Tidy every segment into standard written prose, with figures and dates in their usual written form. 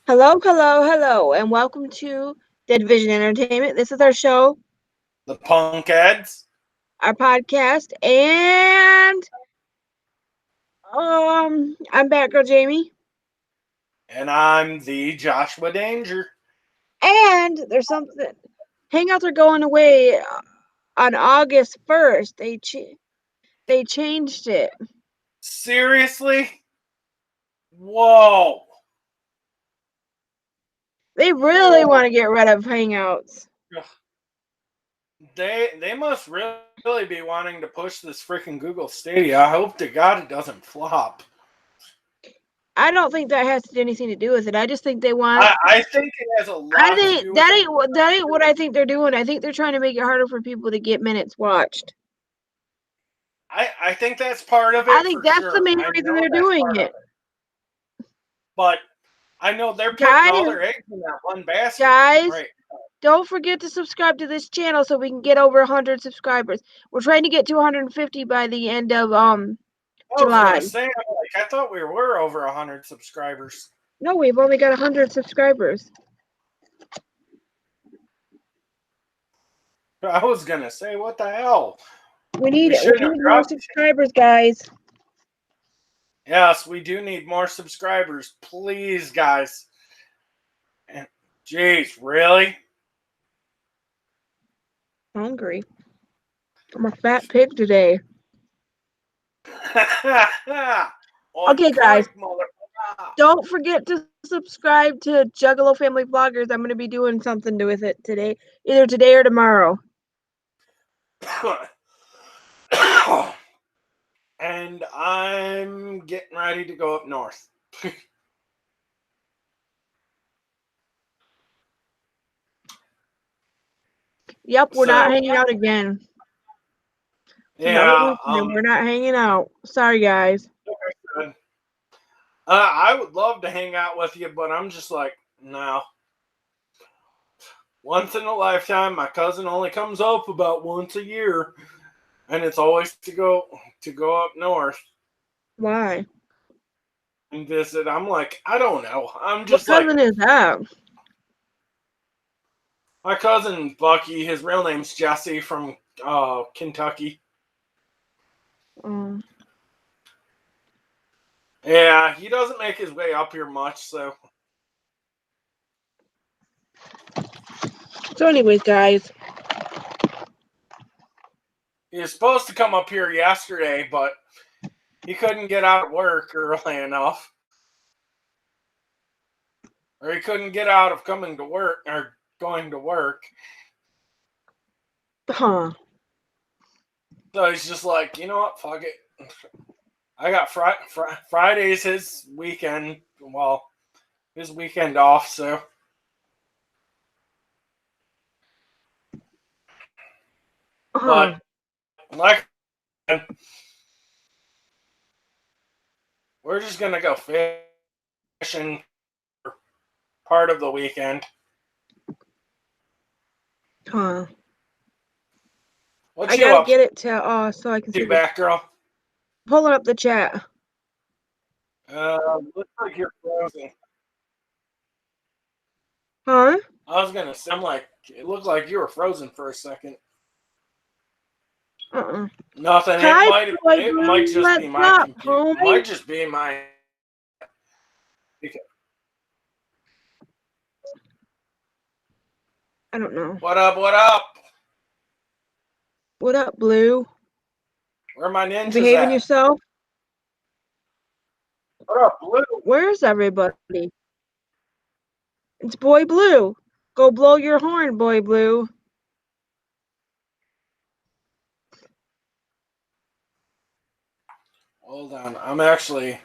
Hello, hello, hello, and welcome to Dead Vision Entertainment. This is our show, The Punkheads. our podcast, and I'm Batgirljamie, And I'm the Joshua Danger. and there's something. Hangouts are going away on August 1st. They changed it. Seriously? Whoa. They really want to get rid of Hangouts. They must really be wanting to push this freaking Google Stadia. I hope to God it doesn't flop. I don't think that has anything to do with it. I just think they want. I think it has a lot I to think do with that it. ain't what I think they're doing. I think they're trying to make it harder for people to get minutes watched. I think that's part of it. I think that's sure. the main reason they're doing it. But I know they're putting all their eggs in that one basket. Guys, right. Don't forget to subscribe to this channel so we can get over 100 subscribers. We're trying to get to 150 by the end of July. I thought we were over 100 subscribers. No, we've only got 100 subscribers. I was gonna say, what the hell? We need more subscribers, guys. Yes, we do need more subscribers. Please, guys. Jeez, really? Hungry. I'm a fat pig today. Okay, guys. Don't forget to subscribe to Juggalo Family Vloggers. I'm going to be doing something with it today. Either today or tomorrow. And I'm getting ready to go up north. Yep, we're not hanging out again. Yeah, we're not hanging out. Sorry, guys. I would love to hang out with you, but I'm just like, no. Once in a lifetime, my cousin only comes up about once a year, and it's always to go up north. Why? And visit. I'm like, I don't know. I'm just what cousin is that? My cousin Bucky. His real name's Jesse from Kentucky. Yeah, he doesn't make his way up here much, so. So anyways, guys. He was supposed to come up here yesterday, but he couldn't get out of work early enough. Or he couldn't get out of coming to work or going to work. Huh. So he's just like, you know what, fuck it. I got Friday's his weekend. Well, his weekend off, so. But, like, we're just going to go fishing for part of the weekend. Huh. What I gotta get it to so I can see Batgirl. Pulling up the chat. Looks like you're frozen. Huh? I was gonna say, it looked like you were frozen for a second. Nothing. It might just be my computer. It might just be my. I don't know. What up? What up? What up, Blue? Where are my ninjas Behaving at? yourself? What up, Blue? Where's everybody? It's Boy Blue. Go blow your horn, Boy Blue. Hold on. I'm actually.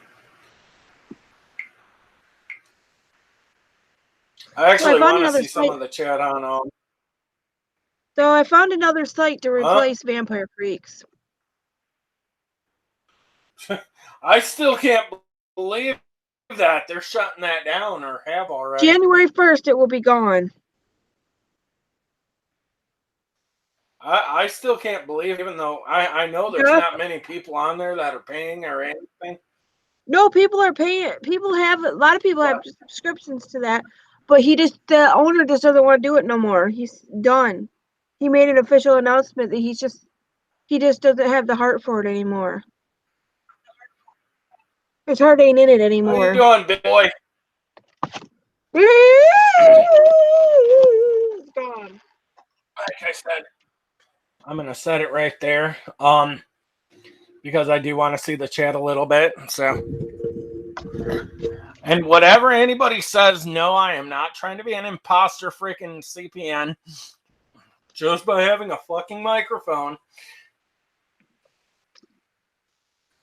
I actually want to see some of the chat on. So I found another site to replace Vampire Freaks. I still can't believe that they're shutting that down or have already. January 1st, it will be gone. I still can't believe, even though I know there's not many people on there that are paying or anything. No, people are paying. People have a lot of people have subscriptions to that, but the owner just doesn't want to do it no more. He's done. He made an official announcement that he just doesn't have the heart for it anymore. His heart ain't in it anymore. How you doing, big boy? Gone. Like I said, I'm gonna set it right there. Because I do want to see the chat a little bit. So, and whatever anybody says, no, I am not trying to be an imposter freaking CPN. Just by having a fucking microphone.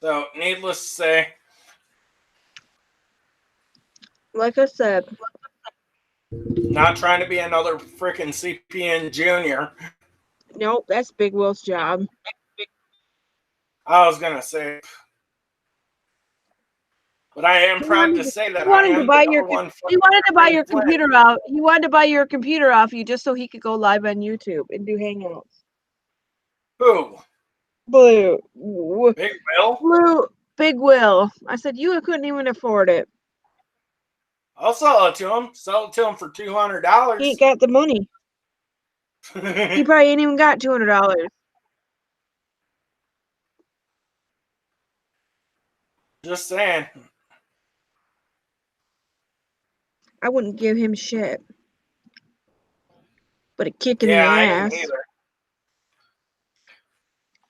So, needless to say, like I said, not trying to be another freaking CPN junior. Nope, that's Big Will's job. I was gonna say, but I am proud to say that I am to buy your. He wanted to buy your computer off. He wanted to buy your computer off you just so he could go live on YouTube and do Hangouts. Who? Blue. Big Will? Blue. Big Will. I said you couldn't even afford it. I'll sell it to him. Sell it to him for $200. He ain't got the money. He probably ain't even got $200. Just saying. I wouldn't give him shit. But a kick in the I ass. didn't either.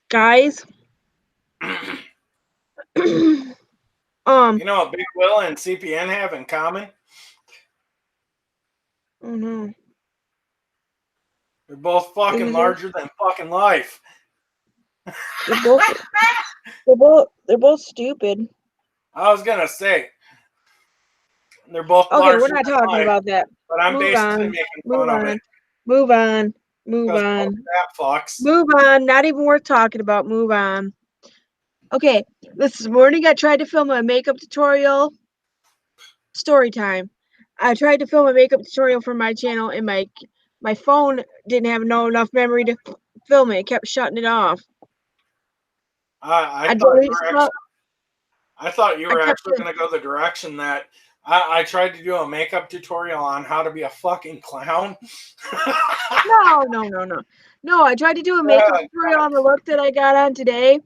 Guys. You know what Big Will and CPN have in common? Oh no. They're both fucking larger than fucking life. They're both stupid. I was gonna say they're both larger. We're not talking about that. But I'm basically making fun of it. Move on. Move on. Move on. Not even worth talking about. Move on. Okay. This morning I tried to film a makeup tutorial. Story time. I tried to film a makeup tutorial for my channel and my phone didn't have enough memory to film it. It kept shutting it off. I thought you were actually going to go the direction that I tried to do a makeup tutorial on how to be a fucking clown. No, I tried to do a makeup tutorial on the look that I got on today,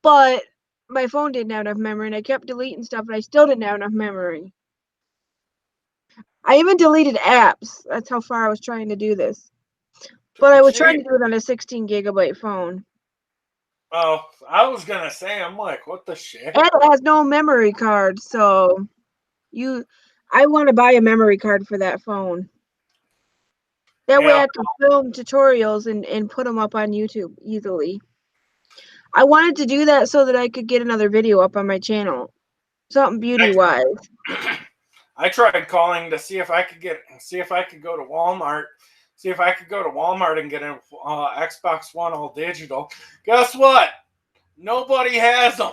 but my phone didn't have enough memory and I kept deleting stuff and I still didn't have enough memory. I even deleted apps. That's how far I was trying to do this. But I was trying to do it on a 16 gigabyte phone. Oh, I was going to say, I'm like, what the shit? And it has no memory card, so I want to buy a memory card for that phone. That way I can film tutorials and put them up on YouTube easily. I wanted to do that so that I could get another video up on my channel. Something beauty-wise. I tried calling to see if I could go to Walmart. See if I could go to Walmart and get an Xbox One all digital. Guess what? Nobody has them.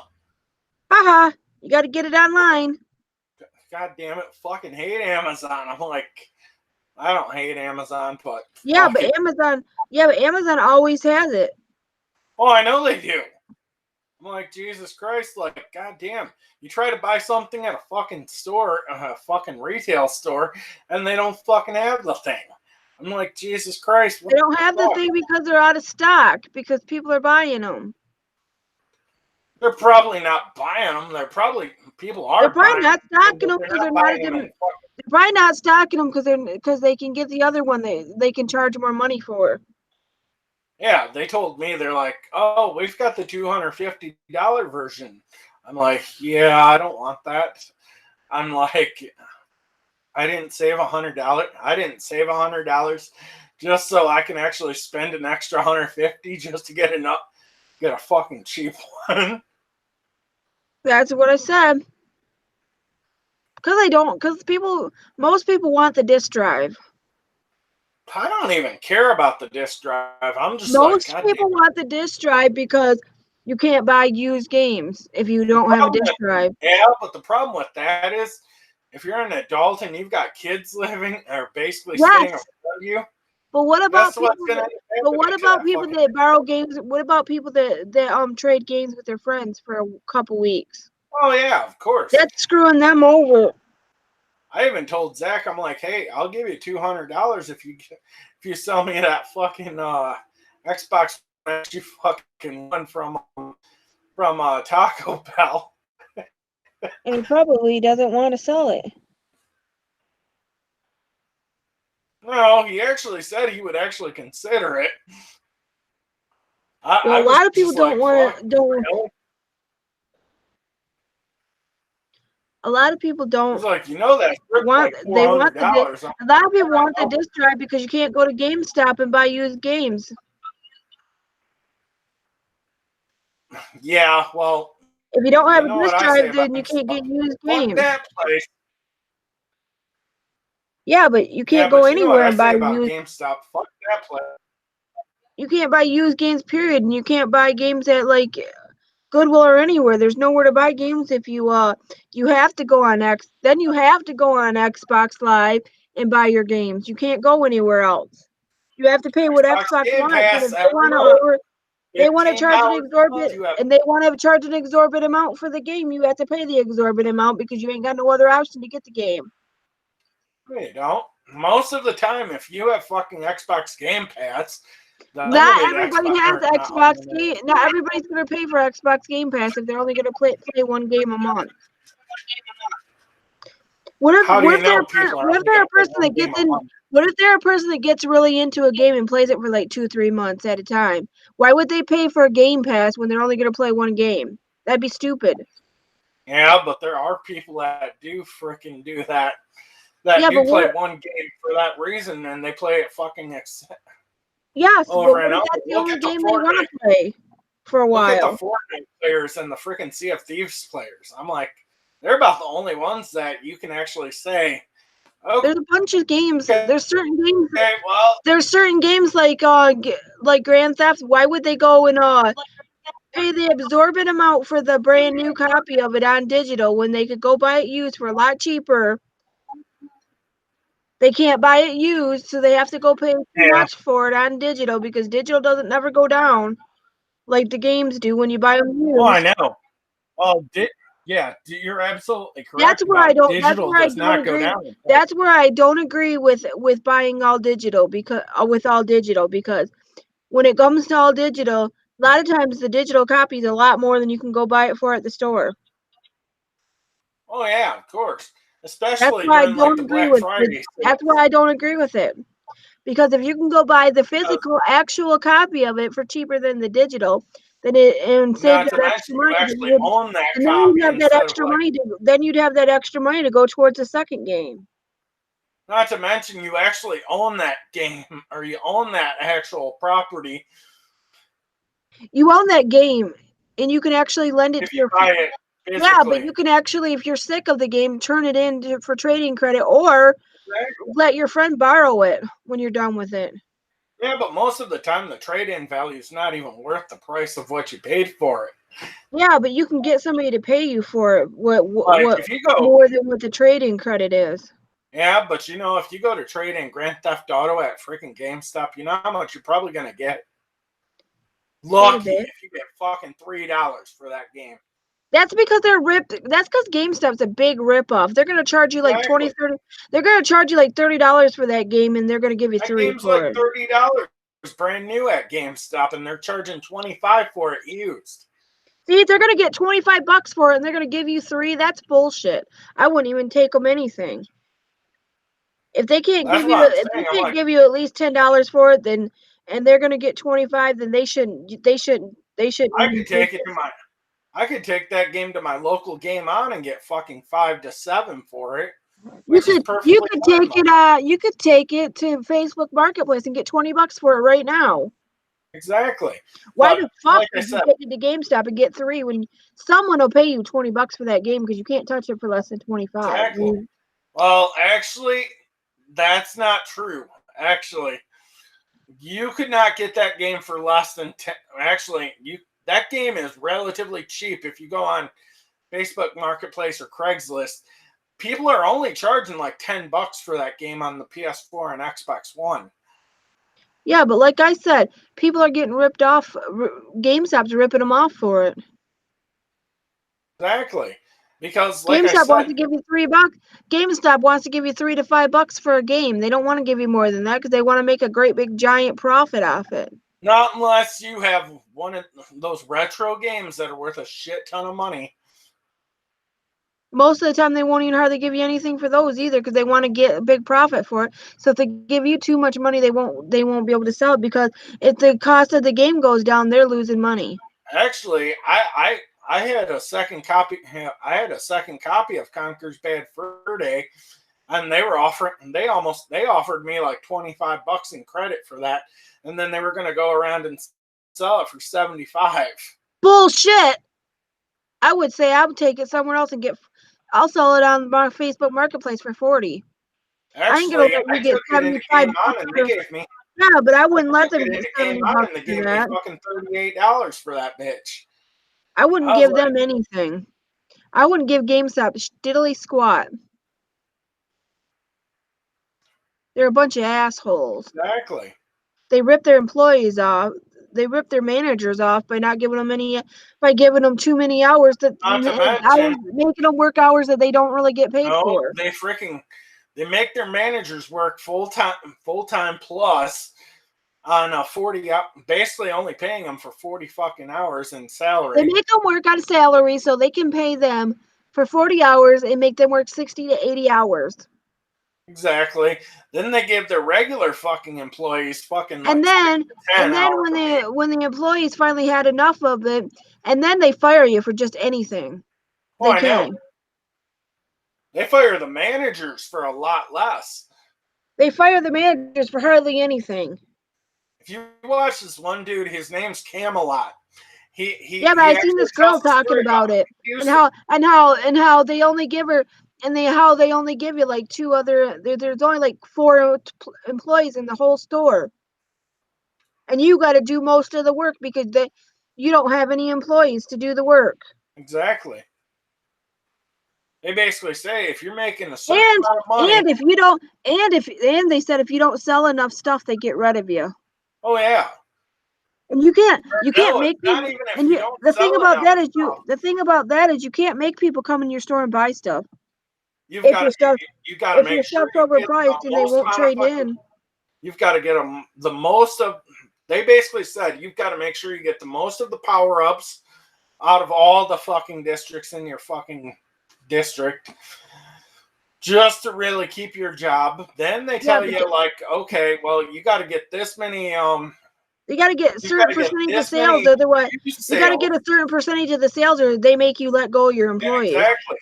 Haha. You got to get it online. God damn it. Fucking hate Amazon. I'm like, I don't hate Amazon, but... Yeah, but Amazon always has it. Oh, I know they do. I'm like, Jesus Christ, like, goddamn. You try to buy something at a fucking store, a fucking retail store, and they don't fucking have the thing. I'm like, Jesus Christ. They don't have the thing because they're out of stock, because people are buying them. They're probably not buying them. They're probably not stocking them because they're not They're probably not stocking them because they can get the other one they can charge more money for. Yeah, they told me, they're like, oh, we've got the $250 version. I'm like, yeah, I don't want that. I'm like, I didn't save $100. I didn't save $100 just so I can actually spend an extra $150 just to get a fucking cheap one. That's what I said. Because most people want the disk drive. I don't even care about the disk drive. I'm just most people want the disk drive because you can't buy used games if you don't have a disk drive. Yeah, but the problem with that is if you're an adult and you've got kids living or basically sitting around you. But what about people that borrow games? What about people that trade games with their friends for a couple weeks? Oh yeah, of course. That's screwing them over. I even told Zach, I'm like, hey, I'll give you $200 if you sell me that fucking Xbox that you fucking won from Taco Bell. And he probably doesn't want to sell it. No, he actually said he would actually consider it. A lot of people don't want to. A lot of people don't. It's like, you know that want. They want the. A lot of people want the disc drive because you can't go to GameStop and buy used games. Yeah, well. If you don't have a disc drive, then you can't get used games. Fuck that place. Yeah, but you can't go anywhere and buy used. GameStop. Fuck that place. You can't buy used games, period, and you can't buy games at like Goodwill or anywhere. There's nowhere to buy games if you have to go on then you have to go on Xbox Live and buy your games. You can't go anywhere else. You have to pay what Xbox wants. They want to charge an exorbitant, and they want to charge an exorbitant amount for the game. You have to pay the exorbitant amount because you ain't got no other option to get the game. You don't. Most of the time, if you have fucking Xbox Game Pass, not everybody has Xbox Game. Not everybody's going to pay for Xbox Game Pass if they're only going to play one game a month. What if they're a person that gets really into a game and plays it for like 2-3 months at a time? Why would they pay for a Game Pass when they're only going to play one game? That'd be stupid. Yeah, but there are people that do freaking do that. That do play one game for that reason, and they play it fucking yes, over and over. That's the only game they want to play for a while. Look at the Fortnite players and the freaking Sea of Thieves players. I'm like, they're about the only ones that you can actually say. Okay. There's a bunch of games. Okay. There's certain games. Okay, well, there's certain games like Grand Theft. Why would they go and pay the exorbitant amount for the brand new copy of it on digital when they could go buy it used for a lot cheaper? They can't buy it used, so they have to go pay too much for it on digital because digital doesn't never go down like the games do when you buy them used. Oh, I know. Oh, yeah, you're absolutely correct. That's where I don't. That's where I don't agree. That's where I don't agree with buying all digital because when it comes to all digital, a lot of times the digital copy is a lot more than you can go buy it for at the store. Oh yeah, of course. Especially during like the Black Friday. That's why I don't agree with it. Because if you can go buy the physical actual copy of it for cheaper than the digital, then save that extra money. Then you'd have that extra money to go towards the second game. Not to mention you actually own that game or you own that actual property. You own that game and you can actually lend it to your friend. Yeah, but you can actually, if you're sick of the game, turn it in for trading credit or let your friend borrow it when you're done with it. Yeah, but most of the time the trade-in value is not even worth the price of what you paid for it. Yeah, but you can get somebody to pay you for it more than what the trade-in credit is. Yeah, but if you go to trade in Grand Theft Auto at freaking GameStop, you know how much you're probably going to get? Lucky if you get fucking $3 for that game. That's because they're ripped. That's because GameStop's a big ripoff. They're going to charge you like $20, $30. They're going to charge you like $30 for that game, and they're going to give you $3 for it. That game's like $30 brand new at GameStop, and they're charging $25 for it used. See, they're going to get $25 for it, and they're going to give you $3. That's bullshit. I wouldn't even take them anything. If they can't give you at least $10 for it, then and they're going to get $25, then they shouldn't. I could take that game to my local Game On and get fucking $5 to $7 for it. You could take it to Facebook Marketplace and get $20 for it right now. Exactly. Why the fuck would you take it to GameStop and get $3 when someone will pay you $20 for that game because you can't touch it for less than $25? Exactly. Well, actually, that's not true. Actually, you could not get that game for less than 10. Actually, that game is relatively cheap. If you go on Facebook Marketplace or Craigslist, people are only charging like $10 for that game on the PS4 and Xbox One. Yeah, but like I said, people are getting ripped off. GameStop's ripping them off for it. Exactly. Because like GameStop wants I to give you $3. GameStop wants to give you $3 to $5 for a game. They don't want to give you more than that because they want to make a great big giant profit off it. Not unless you have one of those retro games that are worth a shit ton of money. Most of the time, they won't even hardly give you anything for those either because they want to get a big profit for it. So if they give you too much money, they won't be able to sell it because if the cost of the game goes down, they're losing money. Actually, I had a second copy. I had a second copy of Conker's Bad Fur Day, and they offered me like $25 in credit for that, and then they were going to go around and sell it for $75. Bullshit! I would say I would take it somewhere else and I'll sell it on my Facebook Marketplace for $40. Actually, I ain't gonna let you get took it and it $75 came on, and they gave me. Yeah, but I wouldn't let I took them it get and it came on, $70 and they for gave me that. fucking $38 for that bitch. I wouldn't give them anything. I wouldn't give GameStop diddly squat. They're a bunch of assholes. Exactly. They rip their employees off. They rip their managers off by not giving them by giving them too many hours making them work hours that they don't really get paid for. They make their managers work full time plus on a 40, basically only paying them for 40 fucking hours in salary. They make them work on salary so they can pay them for 40 hours and make them work 60 to 80 hours. Exactly. Then they give their regular fucking employees fucking and then when the employees finally had enough of it, and then they fire you for just anything. I know. They fire the managers for a lot less. They fire the managers for hardly anything. If you watch this one dude, his name's Camelot. I seen this girl talking about it and how they only give her how they only give you like there's only like 4 employees in the whole store, and you got to do most of the work because you don't have any employees to do the work. Exactly. They basically say if you're making a certain amount of money, and they said if you don't sell enough stuff, they get rid of you. Oh yeah. And you can't make people. And the thing about that is you can't make people come in your store and buy stuff. You got to make sure overpriced and they won't trade in. You've got to get them the most of. They basically said you've got to make sure you get the most of the power ups out of all the fucking districts in your fucking district, just to really keep your job. Then they tell you like, okay, well, you got to get this many. You got to get a certain percentage of sales, otherwise you got to get a certain percentage of the sales, or they make you let go of your employees. Yeah, exactly.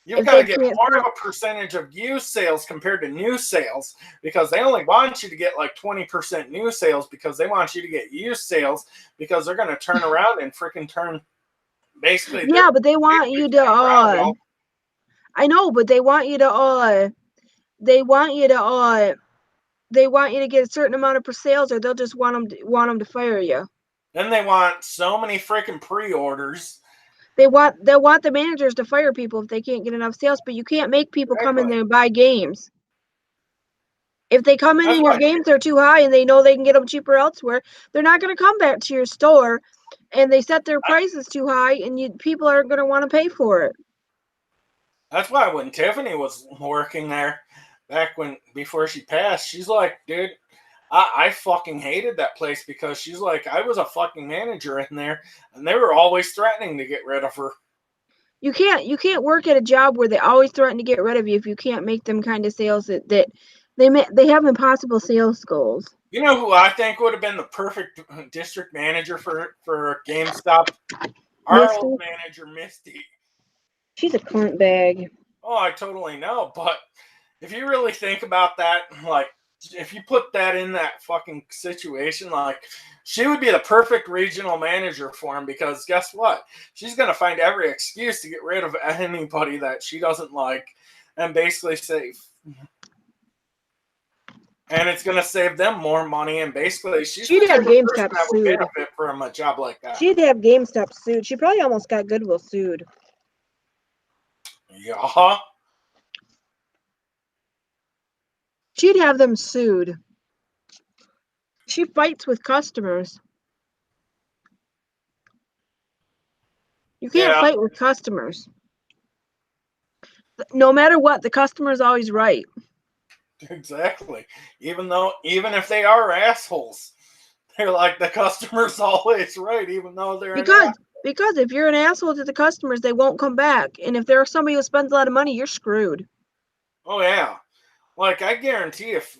You've got to get more of a percentage of used sales compared to new sales, because they only want you to get like 20% new sales because they want you to get used sales because they're going to turn around and freaking turn basically. Yeah, but they want you to. I know, but they want you to. They want you to get a certain amount of sales, or they'll just want them to fire you. Then they want so many freaking pre-orders. They'll want the managers to fire people if they can't get enough sales, but you can't make people come in there and buy games. If they come in and your games are too high and they know they can get them cheaper elsewhere, they're not going to come back to your store, and they set their prices too high, and people aren't going to want to pay for it. That's why when Tiffany was working there before she passed, she's like, dude, I fucking hated that place because she's like, I was a fucking manager in there and they were always threatening to get rid of her. You can't work at a job where they always threaten to get rid of you if you can't make them kind of sales that they have impossible sales goals. You know who I think would have been the perfect district manager for GameStop? Our old manager, Misty. She's a cunt bag. Oh, I totally know, but if you really think about that, like, if you put that in that fucking situation, like, she would be the perfect regional manager for him, because guess what? She's going to find every excuse to get rid of anybody that she doesn't like and basically save. And it's going to save them more money, and basically she'd have GameStop sued. Benefit from a job like that. She'd have GameStop sued. She probably almost got Goodwill sued. Yeah. She'd have them sued. She fights with customers. You can't fight with customers. No matter what, the customer's always right. Exactly. Even if they are assholes, they're like, the customer's always right, even though they're because if you're an asshole to the customers, they won't come back. And if they're somebody who spends a lot of money, you're screwed. Oh yeah. Like, I guarantee if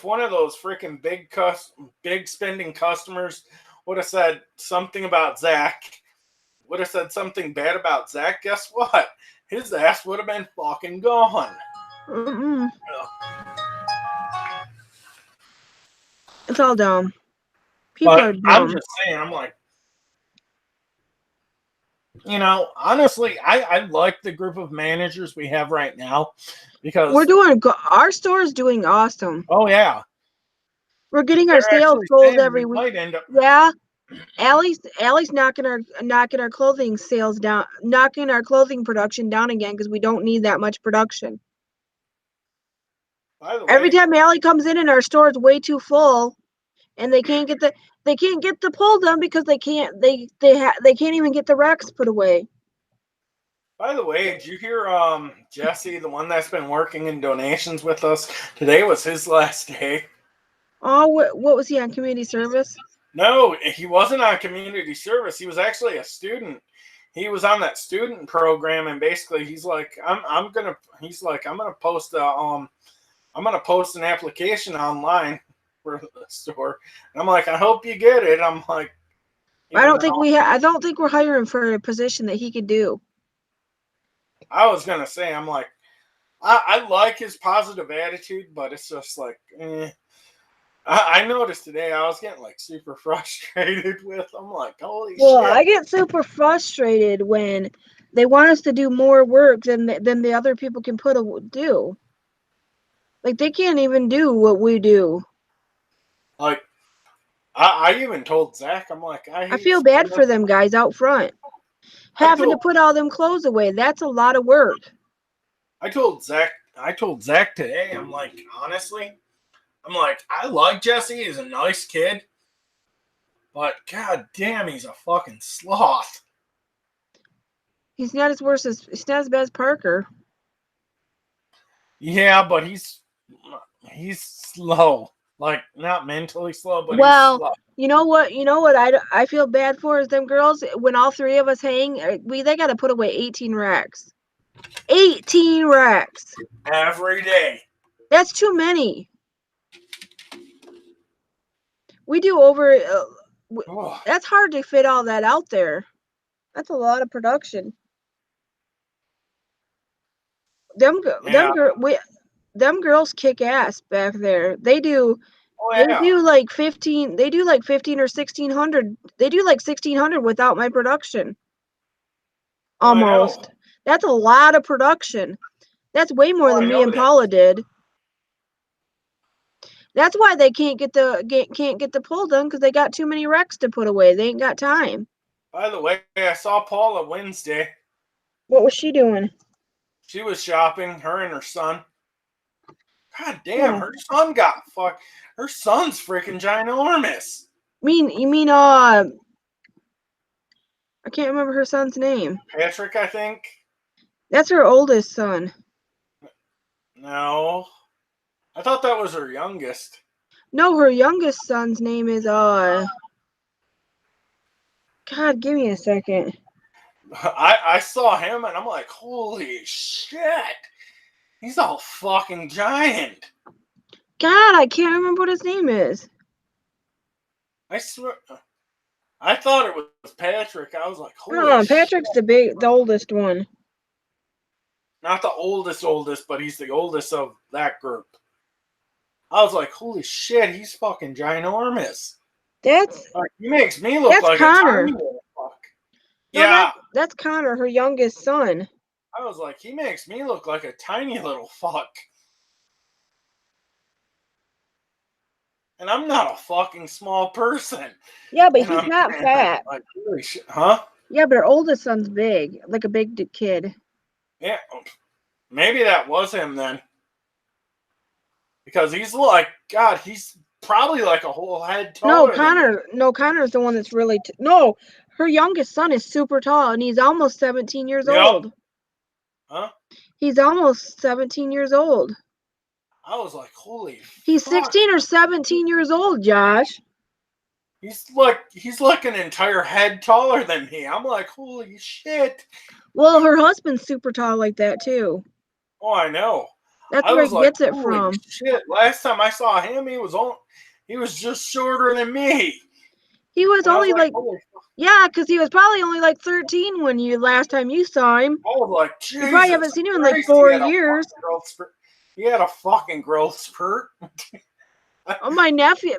one of those freaking big spending customers would have said something about Zach, would have said something bad about Zach, guess what? His ass would have been fucking gone. Mm-mm. It's all dumb. People are dumb. I'm just saying, I'm like, honestly, I like the group of managers we have right now, because our store is doing awesome. Oh yeah, we're getting our sales goals every week. Yeah, Allie's knocking our clothing sales down, knocking our clothing production down again because we don't need that much production. By the way, every time Allie comes in and our store is way too full, and they can't get the pull done because they can't even get the racks put away. By the way, did you hear Jesse, the one that's been working in donations with us? Today was his last day. Oh, what was he on, community service? No, he wasn't on community service. He was actually a student. He was on that student program, and basically he's like, I'm gonna post an application online for the store. And I'm like, I hope you get it. I'm like, I don't think we're hiring for a position that he could do. I was gonna say, I'm like, I like his positive attitude, but it's just like, I noticed today I was getting like super frustrated with. I'm like, holy shit. I get super frustrated when they want us to do more work than the other people can do. Like, they can't even do what we do. Like, I even told Zach, I'm like, I feel bad for them guys out front having to put all them clothes away. That's a lot of work. I told Zach today, I'm like, honestly, I like Jesse. He's a nice kid, but god damn, he's a fucking sloth. He's not as bad as Parker. Yeah, but he's slow. Like, not mentally slow, but he's slow. You know what I feel bad for is them girls. When all three of us hang, they got to put away 18 racks. 18 racks every day. That's too many. We do over. That's hard to fit all that out there. That's a lot of production. Them girls kick ass back there. They do. They do like 15. They do like 15 or 1600. They do like 1600 without my production. Almost. That's a lot of production. That's way more than me and Paula did. That's why they can't get the pull done, because they got too many wrecks to put away. They ain't got time. By the way, I saw Paula Wednesday. What was she doing? She was shopping, her and her son. God damn, her son got fucked. Her son's freaking ginormous. You mean I can't remember her son's name. Patrick, I think. That's her oldest son. No. I thought that was her youngest. No, her youngest son's name is God, give me a second. I saw him and I'm like, holy shit. He's a fucking giant. God, I can't remember what his name is. I swear. I thought it was Patrick. I was like, holy shit. Patrick's the oldest one. Not the oldest, but he's the oldest of that group. I was like, holy shit, he's fucking ginormous. He makes me look like Connor. A tiny little fuck. No, yeah. That's Connor, her youngest son. I was like, he makes me look like a tiny little fuck. And I'm not a fucking small person. Yeah, but he's not fat. Like, holy shit, huh? Yeah, but her oldest son's big, like a big kid. Yeah, maybe that was him then. Because he's like, God, he's probably like a whole head taller. Connor's the one that's really... her youngest son is super tall, and he's almost 17 years old. Huh? He's almost 17 years old. I was like, holy He's fuck. 16 or 17 years old, Josh. He's like an entire head taller than me. I'm like, holy shit. Well, her husband's super tall like that, too. Oh, I know. That's I where was he like, gets it holy from. shit. Last time I saw him, he was just shorter than me. He was only holy fuck. Yeah, because he was probably only like 13 when last time you saw him. I was like, Jesus You probably haven't seen him in like Christ, 4 years. He had a fucking growth spurt. Oh, my nephew.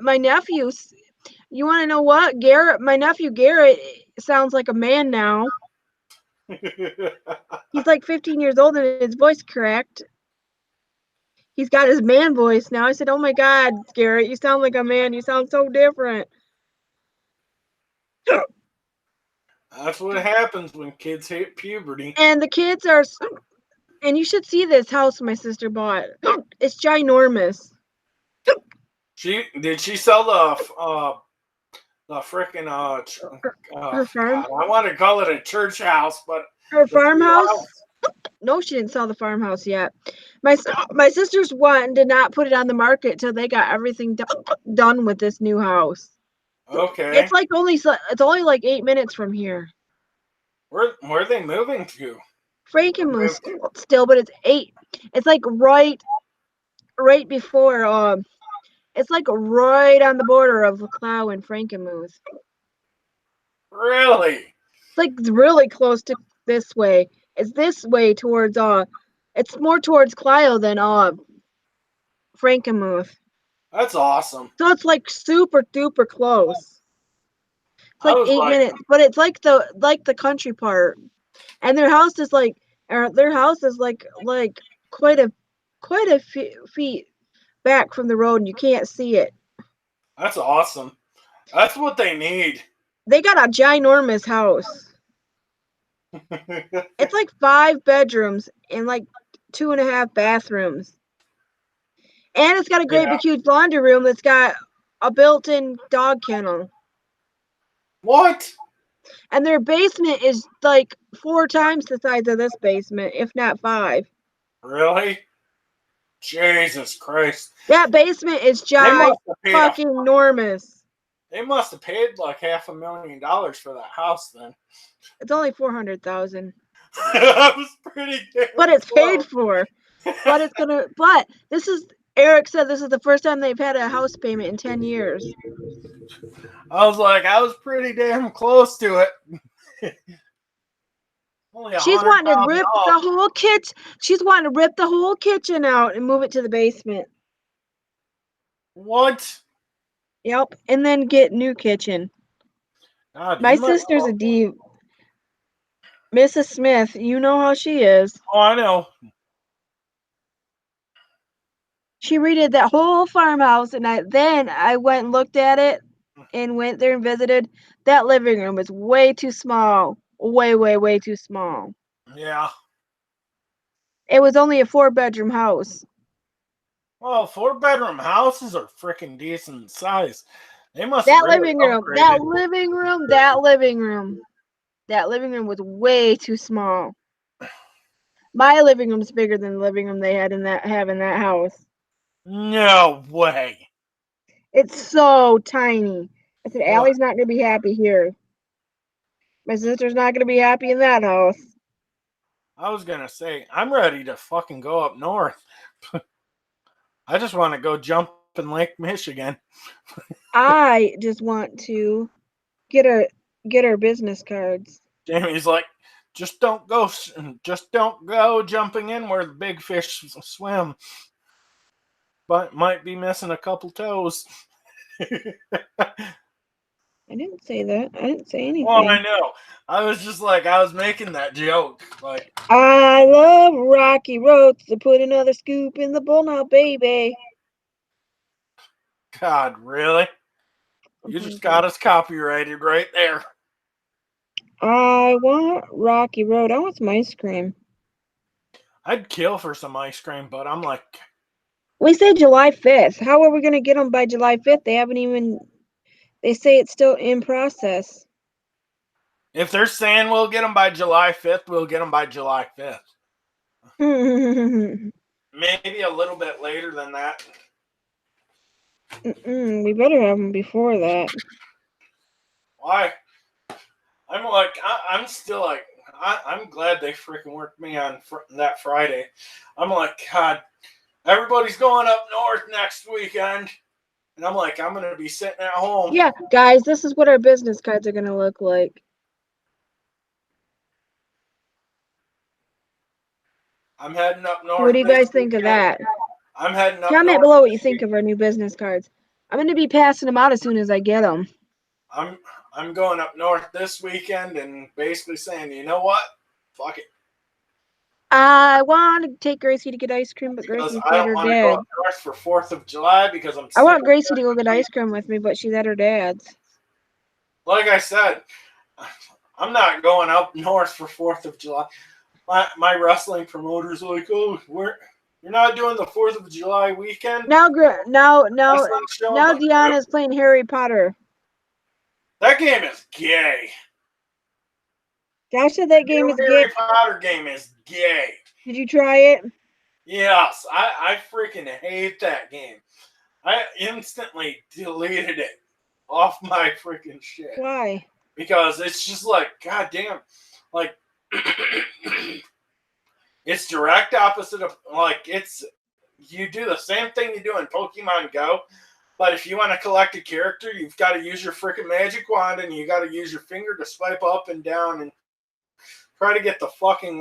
You want to know what? My nephew Garrett sounds like a man now. He's like 15 years old and his voice cracked. He's got his man voice now. I said, oh my God, Garrett, you sound like a man. You sound so different. That's what happens when kids hit puberty. And the kids are, and you should see this house my sister bought. It's ginormous. Did she sell the freaking her farm? God, I want to call it a church house, but her farmhouse? No, she didn't sell the farmhouse yet. My sister's one did not put it on the market till they got everything done with this new house. Okay. It's only like 8 minutes from here. Where are they moving to? Frankenmuth still, but it's 8. It's like right before it's like right on the border of Clow and Frankenmuth. Really? It's like really close to this way. It's this way towards it's more towards Clio than Frankenmuth. That's awesome. So it's like super duper close. It's like 8 minutes, but it's like the country part. And their house is like quite a feet back from the road and you can't see it. That's awesome. That's what they need. They got a ginormous house. It's like 5 bedrooms and like 2.5 bathrooms. And it's got a great big huge laundry room that's got a built-in dog kennel. What? And their basement is like 4 times the size of this basement, if not 5. Really? Jesus Christ. That basement is fucking enormous. They must have paid like $500,000 for that house then. It's only $400,000. That was pretty good. But it's paid for. But Eric said this is the first time they've had a house payment in 10 years. I was pretty damn close to it. She's wanting to rip the whole kitchen. She's wanting to rip the whole kitchen out and move it to the basement. What? Yep, and then get new kitchen. God, my sister's a diva. Mrs. Smith, you know how she is. Oh, I know. She redid that whole farmhouse, and I went and looked at it and went there and visited. That living room was way too small. Way too small. Yeah. It was only a 4-bedroom house. Well, 4-bedroom houses are freaking decent size. They must That living room was way too small. My living room's bigger than the living room they had in that house. No way. It's so tiny. I said, Allie's not gonna be happy here. My sister's not gonna be happy in that house. I was gonna say, I'm ready to fucking go up north. I just want to go jump in Lake Michigan. I just want to get our business cards. Jamie's like, just don't go jumping in where the big fish swim. But might be missing a couple toes. I didn't say that. I didn't say anything. Well, I know. I was just like, I was making that joke. Like, I love rocky roads to put another scoop in the bowl now, baby. God, really? You just got us copyrighted right there. I want Rocky Road. I want some ice cream. I'd kill for some ice cream, but I'm like... We say July 5th. How are we going to get them by July 5th? They say it's still in process. If they're saying we'll get them by July 5th, we'll get them by July 5th. We Maybe a little bit later than that. better have them before that. Why? I'm still like, I'm glad they freaking worked me on that Friday. I'm like, God, everybody's going up north next weekend. And I'm like, I'm going to be sitting at home. Yeah, guys, this is what our business cards are going to look like. I'm heading up north. What do you guys think of that? I'm heading up Comment north below what you think of our new business cards. I'm going to be passing them out as soon as I get them. I'm going up north this weekend and basically saying, you know what? Fuck it. I want to take Gracie to get ice cream, but Gracie's at her I don't want to dad's. go up north for 4th of July because I'm I want Gracie to go get ice cream with me, but she's at her dad's. Like I said, I'm not going up north for 4th of July. My wrestling promoter's like, oh, you're not doing the 4th of July weekend? Now Deanna's playing Harry Potter. That game is gay. Josh said that game is gay. Harry Potter game is gay. Did you try it? Yes, I freaking hate that game. I instantly deleted it off my freaking shit. Why? Because it's just like, goddamn, like it's direct opposite of you do the same thing you do in Pokemon Go, but if you want to collect a character, you've got to use your freaking magic wand and you got to use your finger to swipe up and down and try to get the fucking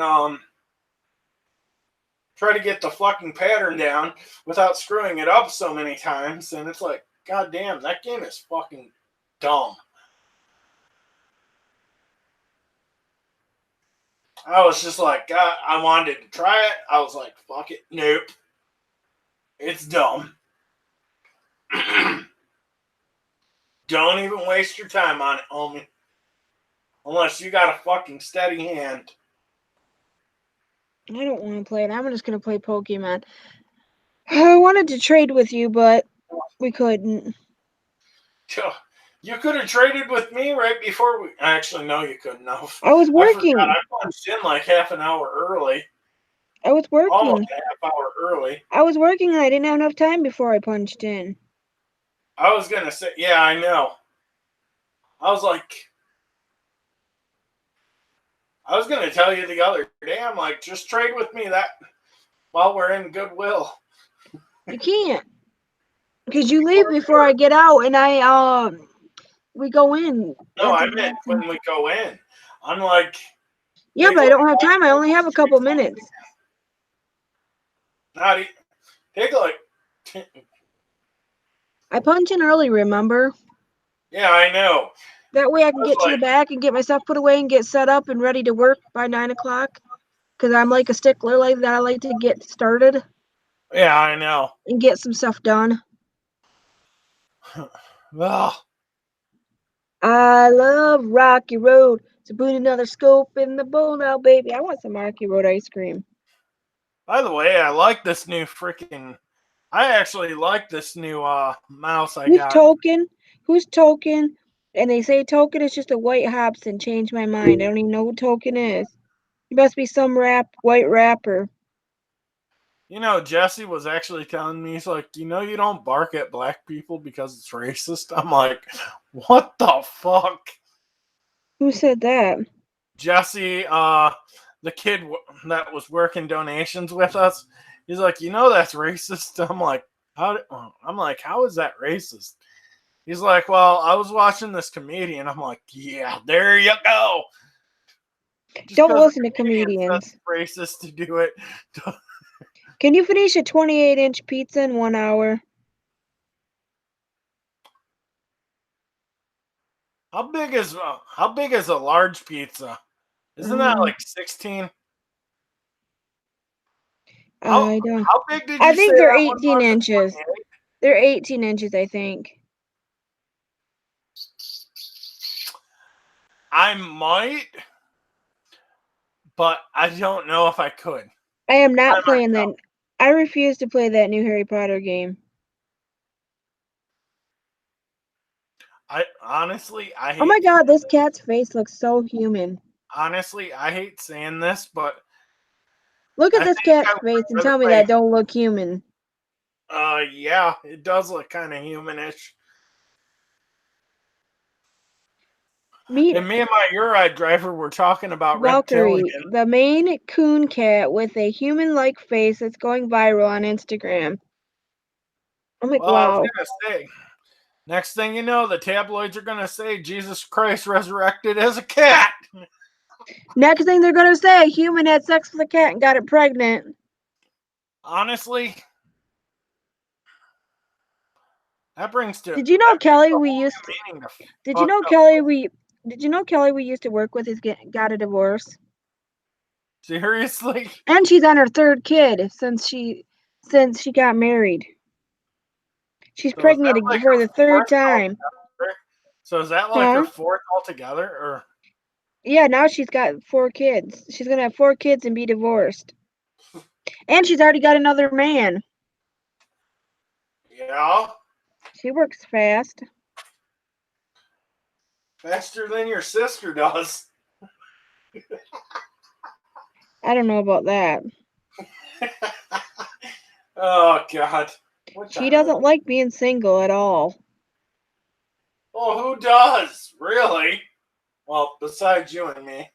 pattern down without screwing it up so many times. And it's like, goddamn, that game is fucking dumb. I was just like, God, I wanted to try it. I was like, fuck it. Nope. It's dumb. Don't even waste your time on it, homie. Unless you got a fucking steady hand. I don't want to play it. I'm just going to play Pokemon. I wanted to trade with you, but we couldn't. You could have traded with me right before we... Actually, no, you couldn't have. I was working. I punched in like half an hour early. I was working. Almost a half hour early. I was working and I didn't have enough time before I punched in. I was going to say... Yeah, I know. I was going to tell you the other day, I'm like, just trade with me that while we're in Goodwill. You can't. Because you leave before I get out and we go in. No, I meant when we go in. I'm like... Yeah, but I don't have time. I only have a couple minutes. Take like... I punch in early, remember? Yeah, I know. That way I can get to the back and get myself put away and get set up and ready to work by 9 o'clock. Because I'm like a stickler like that. I like to get started. Yeah, I know. And get some stuff done. Well, I love Rocky Road. So put another scope in the bowl now, baby. I want some Rocky Road ice cream. By the way, I like this new freaking... I actually like this new mouse I got. Who's Token? And they say Token is just a white Hobson. Changed my mind. I don't even know who Token is. He must be some white rapper. You know, Jesse was actually telling me, he's like, you know, you don't bark at black people because it's racist. I'm like, what the fuck? Who said that? Jesse, the kid that was working donations with us. He's like, you know, that's racist. I'm like, how is that racist? He's like, well, I was watching this comedian. I'm like, yeah, there you go. Just don't listen to comedians. That's racist to do it. Can you finish a 28-inch pizza in 1 hour? How big is a large pizza? Isn't that like 16? I don't. How big did you I think they're 18 inches. They're 18 inches, I think. I might, but I don't know if I could. I am not playing that. I refuse to play that new Harry Potter game. Honestly, oh my god, this cat's face looks so human. Honestly, I hate saying this, but Look at this cat's face and tell me that don't look human. Yeah, it does look kind of humanish. And me and my Uride driver were talking about Valkyrie, reptilian. the Maine Coon cat with a human-like face that's going viral on Instagram. I'm like, wow. I was gonna say, next thing you know, the tabloids are gonna say Jesus Christ resurrected as a cat. Next thing they're gonna say, a human had sex with a cat and got it pregnant. Honestly, that brings to. Did you know Kelly? Did you know Kelly? Did you know Kelly? We used to work with. Got a divorce. Seriously? And she's on her third kid since she got married. She's pregnant for the third time. So is that like her fourth altogether, or? Yeah, now she's got 4 kids. She's gonna have 4 kids and be divorced. And she's already got another man. Yeah. She works fast. Faster than your sister does. I don't know about that. Oh, God. She doesn't like being single at all. Oh, who does? Really? Well, besides you and me.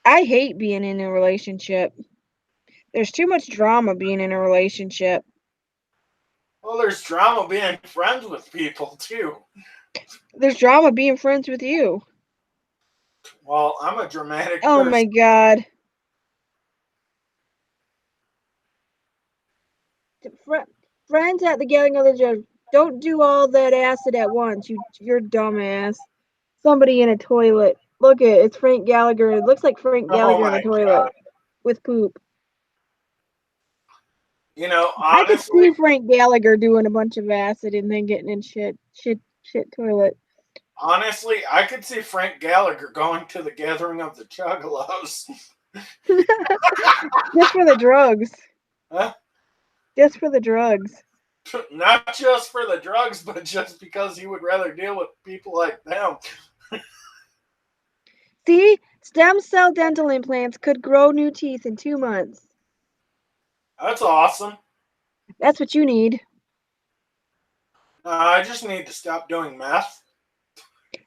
I hate being in a relationship. There's too much drama being in a relationship. Well, there's drama being friends with people, too. There's drama being friends with you. Well, I'm a dramatic person. Oh, my God. Friends at the gathering of the judge. Don't do all that acid at once. You're dumbass. Somebody in a toilet. Look it's Frank Gallagher. It looks like Frank Gallagher in the toilet with poop. You know, honestly, I could see Frank Gallagher doing a bunch of acid and then getting in shit toilet. Honestly, I could see Frank Gallagher going to the gathering of the Juggalos. Just for the drugs. Huh? Just for the drugs. Not just for the drugs, but just because he would rather deal with people like them. See? Stem cell dental implants could grow new teeth in 2 months. That's awesome. That's what you need. I just need to stop doing meth.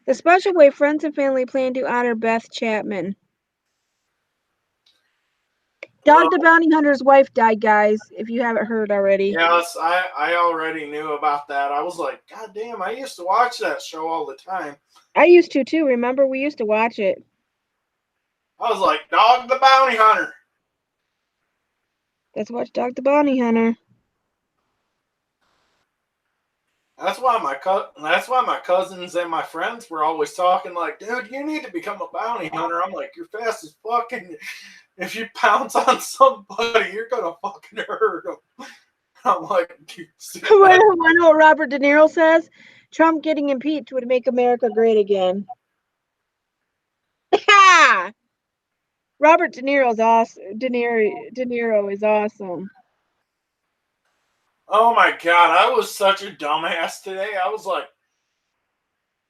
The special way friends and family plan to honor Beth Chapman. Dog the Bounty Hunter's wife died, guys, if you haven't heard already. Yes, I already knew about that. I was like, God damn, I used to watch that show all the time. I used to, too. Remember, we used to watch it. I was like, Dog the Bounty Hunter. Let's watch Dog the Bounty Hunter. That's why my cousins and my friends were always talking like, dude, you need to become a bounty hunter. I'm like, you're fast as fucking. If you pounce on somebody, you're gonna fucking hurt them. I'm like, I know what Robert De Niro says. Trump getting impeached would make America great again. Robert De Niro's awesome. De Niro is awesome. Oh my God, I was such a dumbass today. I was like,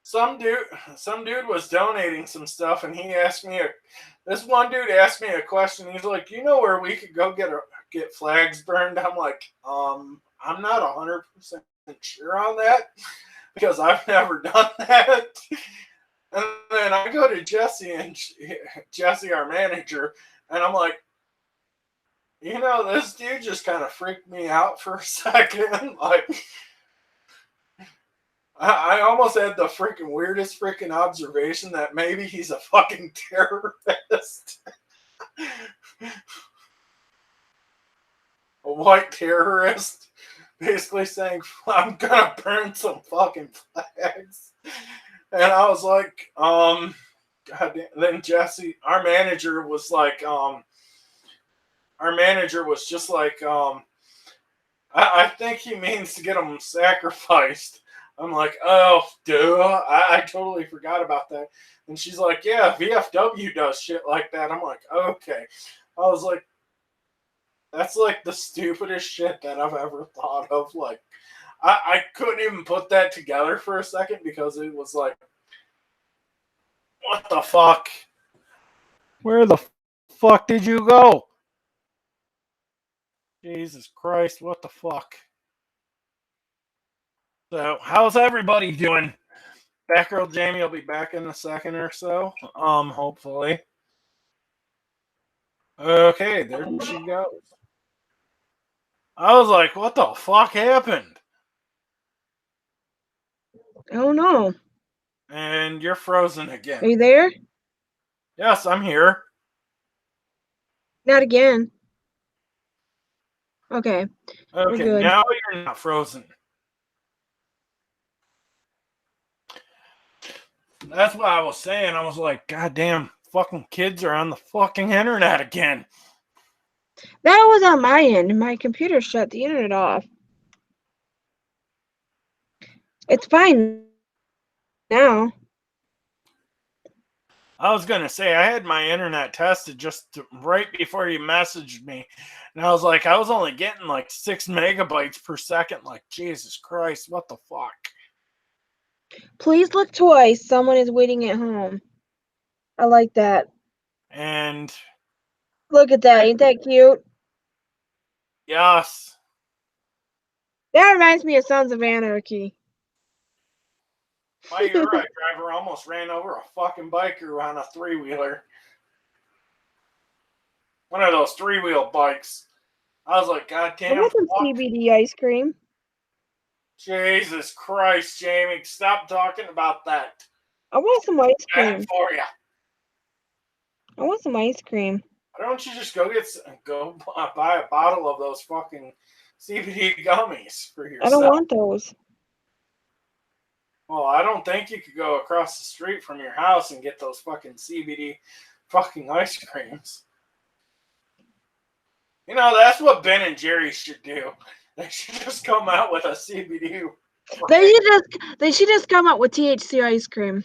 some dude was donating some stuff, and this one dude asked me a question. He's like, you know where we could go get flags burned? I'm like, I'm not 100% sure on that because I've never done that. And then I go to Jesse, our manager, and I'm like, you know, this dude just kind of freaked me out for a second. Like, I almost had the weirdest observation that maybe he's a fucking terrorist. A white terrorist. Basically saying, I'm gonna burn some fucking flags. And I was like, God damn. Then Jesse, our manager was just like, I think he means to get them sacrificed. I'm like, oh, duh, I totally forgot about that. And she's like, yeah, VFW does shit like that. I'm like, okay. I was like, that's like the stupidest shit that I've ever thought of. Like, I couldn't even put that together for a second because it was like, what the fuck? Where the fuck did you go? Jesus Christ, what the fuck? So, how's everybody doing? Batgirljamie will be back in a second or so. Hopefully. Okay, there she goes. I was like, what the fuck happened? Oh no. And you're frozen again. Are you there? Yes, I'm here. Not again. Okay. We're Okay, good. now you're not frozen. That's what I was saying. I was like, God damn, fucking kids are on the fucking internet again. That was on my end. My computer shut the internet off. It's fine now. I was going to say, I had my internet tested just right before you messaged me. And I was like, I was only getting like 6 megabytes per second. Like, Jesus Christ, what the fuck? Please look twice. Someone is waiting at home. I like that. And look at that. Ain't that cute? Yes. That reminds me of Sons of Anarchy. My Uri driver almost ran over a fucking biker on a 3-wheeler. One of those 3-wheel bikes. I was like, God damn. I want some CBD ice cream. Jesus Christ, Jamie, stop talking about that. I want some ice cream. Bad for you. I want some ice cream. Why don't you just go buy a bottle of those fucking CBD gummies for yourself? I don't want those. Well, I don't think you could go across the street from your house and get those fucking CBD fucking ice creams. You know, that's what Ben and Jerry should do. They should just come out with a CBD. They should just come out with THC ice cream.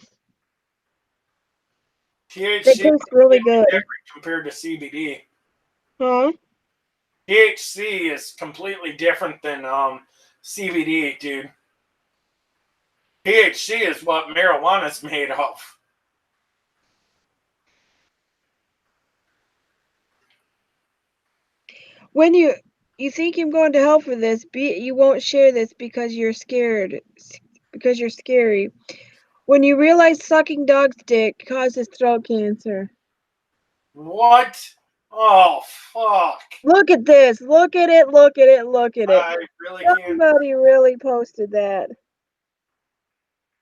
THC it tastes really good compared to CBD. Huh? THC is completely different than CBD, dude. THC is what marijuana is made of. When you think you're going to hell for this, you won't share this because you're scared. Because you're scary. When you realize sucking dog's dick causes throat cancer. What? Oh, fuck. Look at this. Look at it. Look at it. Look at it. I really can't. Somebody really posted that.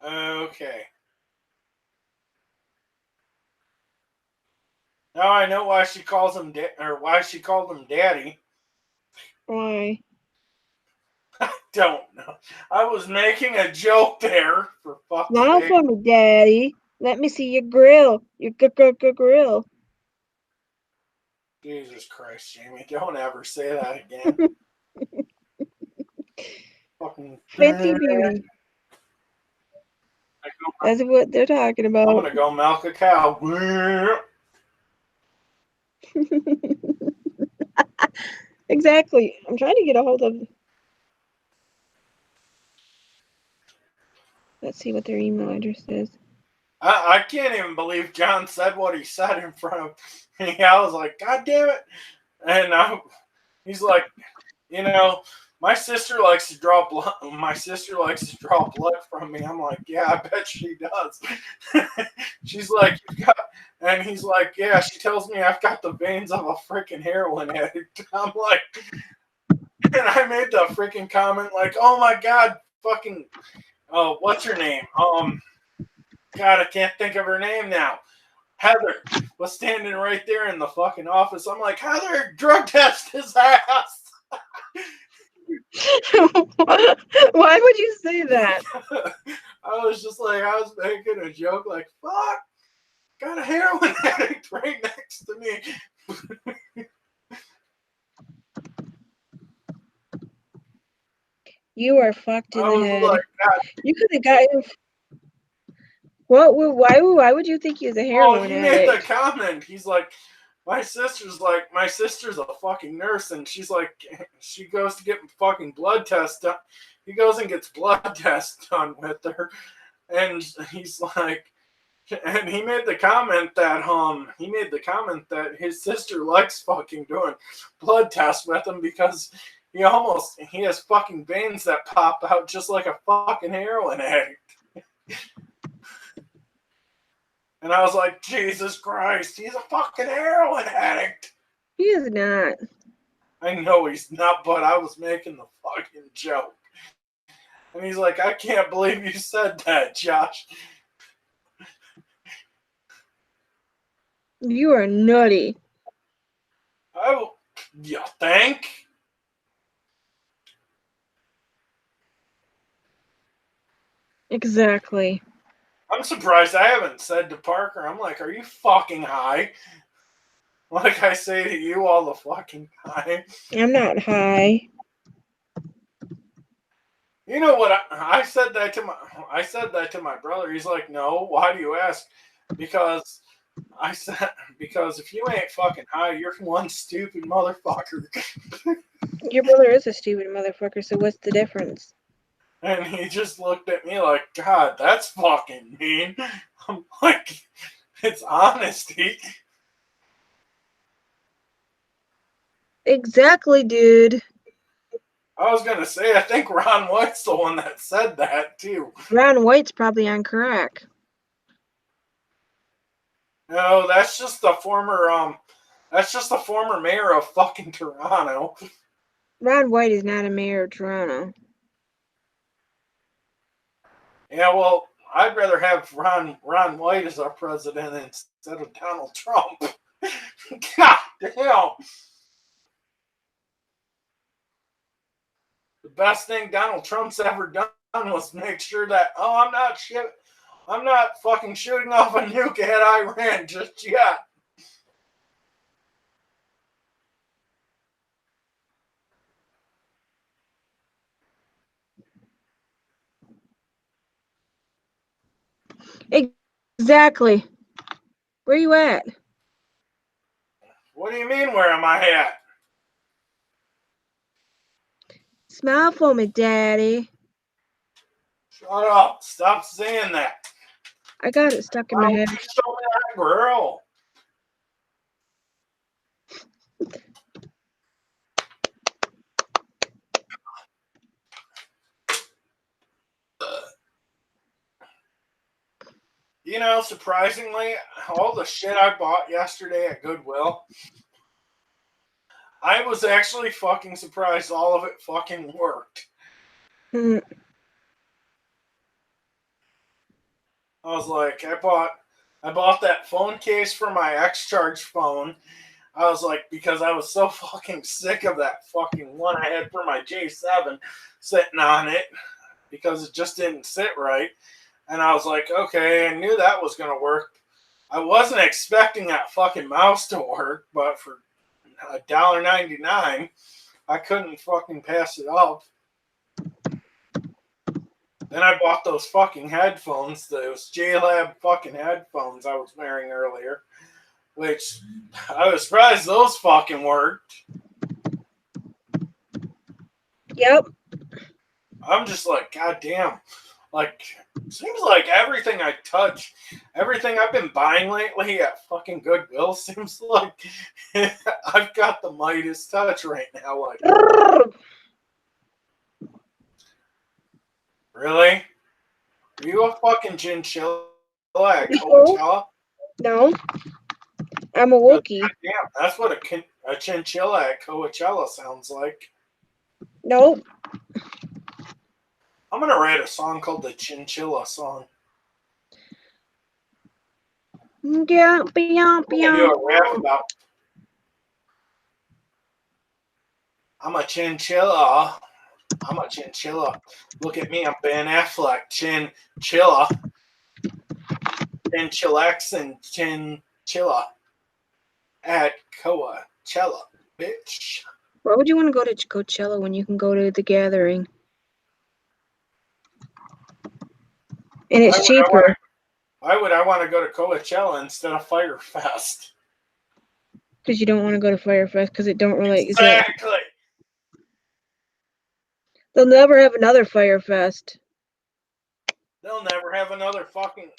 Okay. Now I know why she calls him why she called him Daddy. Why? I don't know. I was making a joke there, for fuck's sake. Not for me, Daddy. Let me see your grill. Your grill. Jesus Christ, Jamie. Don't ever say that again. Fucking Fancy beauty. That's what they're talking about. I'm going to go milk a cow. Exactly. I'm trying to get a hold of. Let's see what their email address is. I can't even believe John said what he said in front of me. I was like, God damn it. And he's like, you know, my sister likes to draw blood. My sister likes to draw blood from me. I'm like, yeah, I bet she does. She's like, and he's like, yeah, she tells me I've got the veins of a freaking heroin addict. I'm like, and I made the freaking comment like, oh my God, fucking, what's her name? God, I can't think of her name now. Heather was standing right there in the fucking office. I'm like, Heather, drug test his ass. Why would you say that? I was just like, I was making a joke like, fuck, got a heroin addict right next to me. You are fucked in the head. Like, you could have got him. Why would you think he's a heroin addict? He made the comment. He's like, my sister's a fucking nurse, and she's like, she goes to get fucking blood tests done. He goes and gets blood tests done with her, and he's like, And he made the comment that his sister likes fucking doing blood tests with him because he has fucking veins that pop out just like a fucking heroin addict. And I was like, Jesus Christ, he's a fucking heroin addict. He is not. I know he's not, but I was making the fucking joke. And he's like, I can't believe you said that, Josh. You are nutty. You think? Exactly. I'm surprised I haven't said to Parker, I'm like, are you fucking high? Like I say to you all the fucking time. I'm not high. You know what? I said that to my brother. He's like, no. Why do you ask? Because if you ain't fucking high, you're one stupid motherfucker. Your brother is a stupid motherfucker, so what's the difference? And he just looked at me like, God, that's fucking mean. I'm like, it's honesty. Exactly, dude. I was going to say, I think Ron White's the one that said that, too. Ron White's probably on crack. No, that's just the former mayor of fucking Toronto. Ron White is not a mayor of Toronto. Yeah, well, I'd rather have Ron White as our president instead of Donald Trump. God damn. The best thing Donald Trump's ever done was make sure that, I'm not fucking shooting off a nuke at Iran just yet. Exactly. Where you at? What do you mean, where am I at? Smile for me, Daddy. Shut up. Stop saying that. I got it stuck in my head. Show me that girl. You know, surprisingly, all the shit I bought yesterday at Goodwill, I was actually fucking surprised all of it fucking worked. I was like, I bought that phone case for my X-Charge phone. I was like, because I was so fucking sick of that fucking one I had for my J7 sitting on it because it just didn't sit right. And I was like, okay, I knew that was going to work. I wasn't expecting that fucking mouse to work, but for $1.99, I couldn't fucking pass it up. Then I bought those fucking headphones, those JLab fucking headphones I was wearing earlier, which I was surprised those fucking worked. Yep. I'm just like, God damn. Like, seems like everything I touch, everything I've been buying lately at fucking Goodwill seems like I've got the Midas touch right now. Like, really? Are you a fucking chinchilla at Coachella? No. I'm a Wookiee. Damn, that's what a chinchilla at Coachella sounds like. Nope. I'm going to write a song called the Chinchilla Song. Yeah, I'm going to do a rap about I'm a chinchilla. I'm a chinchilla. Look at me, I'm Ben Affleck. Chinchilla. Chinchillax and chinchilla at Coachella, bitch. Why would you want to go to Coachella when you can go to the Gathering? And it's cheaper. Why would I want to go to Coachella instead of Fyre Fest? Because you don't want to go to Fyre Fest because it don't really exist. Exactly. They'll never have another Fyre Fest. They'll never have another fucking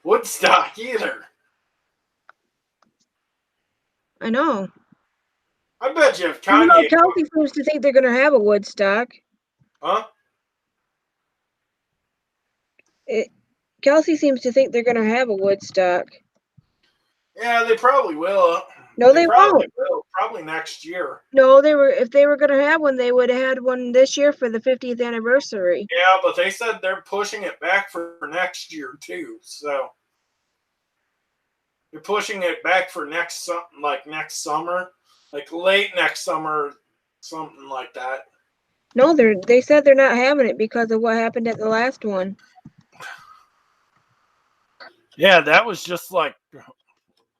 Woodstock either. I know. I bet you if Even though Kanye... Kelsey seems to think they're going to have a Woodstock. Huh? Kelsey seems to think they're going to have a Woodstock. Yeah, they probably will. No, they won't. Will. Probably next year. No, if they were going to have one, they would have had one this year for the 50th anniversary. Yeah, but they said they're pushing it back for next year too. So they're pushing it back for next summer, like late next summer, something like that. No, they said they're not having it because of what happened at the last one. Yeah, that was just like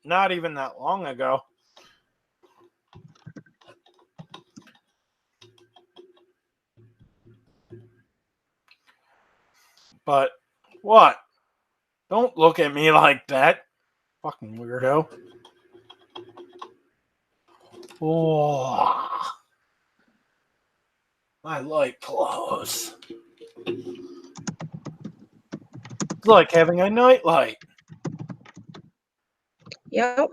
not even that long ago. But what? Don't look at me like that. Fucking weirdo. Oh, I like clothes. It's like having a nightlight. Yep.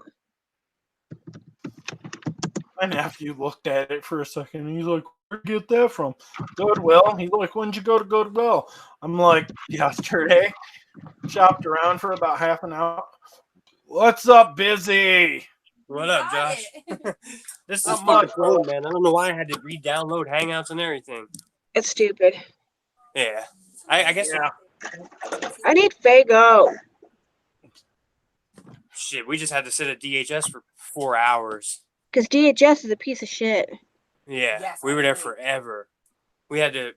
My nephew looked at it for a second and he's like, where'd you get that from? Goodwill. He's like, when'd you go to Goodwill? I'm like, yesterday. Shopped around for about half an hour. What's up, Busy? What up, Josh? This is fucking cool, man. I don't know why I had to re-download Hangouts and everything. It's stupid. Yeah. I guess. Yeah. I need Fago. Shit, we just had to sit at DHS for 4 hours. Because DHS is a piece of shit. Yeah, yes, we were there forever. You have to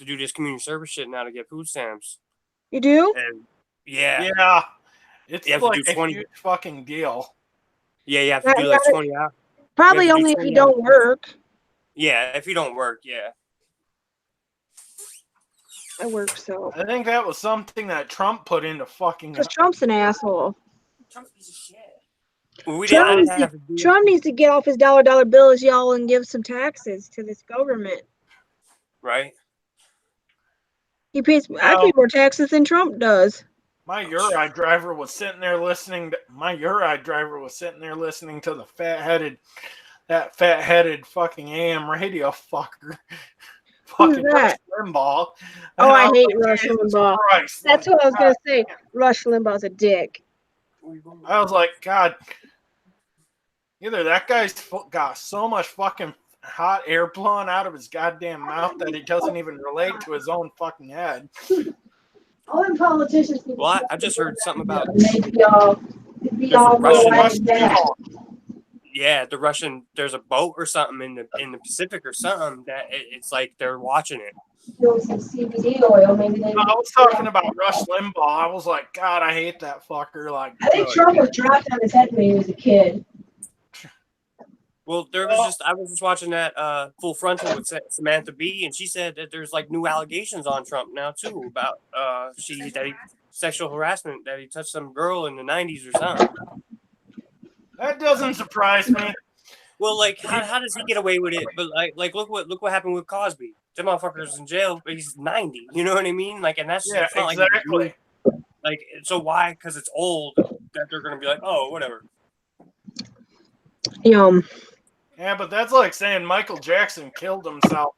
do this community service shit now to get food stamps. You do? And yeah. It's like a huge fucking deal. Yeah, you have to do like 20 hours. Probably only if you don't work. Yeah, if you don't work, yeah. I work, so. I think that was something that Trump put into fucking... Because Trump's an asshole. Trump's a piece of shit. Well, Trump needs to get off his dollar bills, y'all, and give some taxes to this government. Right. I pay more taxes than Trump does. My Uri driver was sitting there listening to the fat-headed fucking AM radio fucker. Who's that? Rush Limbaugh. Oh, I hate Rush Limbaugh. That's what I was going to say. Rush Limbaugh's a dick. I was like, God, either that guy's got so much fucking hot air blowing out of his goddamn mouth that he doesn't even relate to his own fucking head. All them politicians. Well, I just heard something about the Russian. There's a boat or something in the Pacific or something that it's like they're watching it. Some CBD oil, maybe they. I was talking about Rush Limbaugh. I was like, God, I hate that fucker. Like, I think Trump was dropped on his head when he was a kid. Well, I was just watching that Full Frontal with Samantha Bee, and she said that there's like new allegations on Trump now too about sexual harassment, that he touched some girl in the 90s or something. That doesn't surprise me. Well, like how does he get away with it? But like look what happened with Cosby. That motherfucker's in jail, but he's 90. You know what I mean? Like, and that's not exactly. Like, so why? Because it's old that they're gonna be like, oh, whatever. Yeah, but that's like saying Michael Jackson killed himself.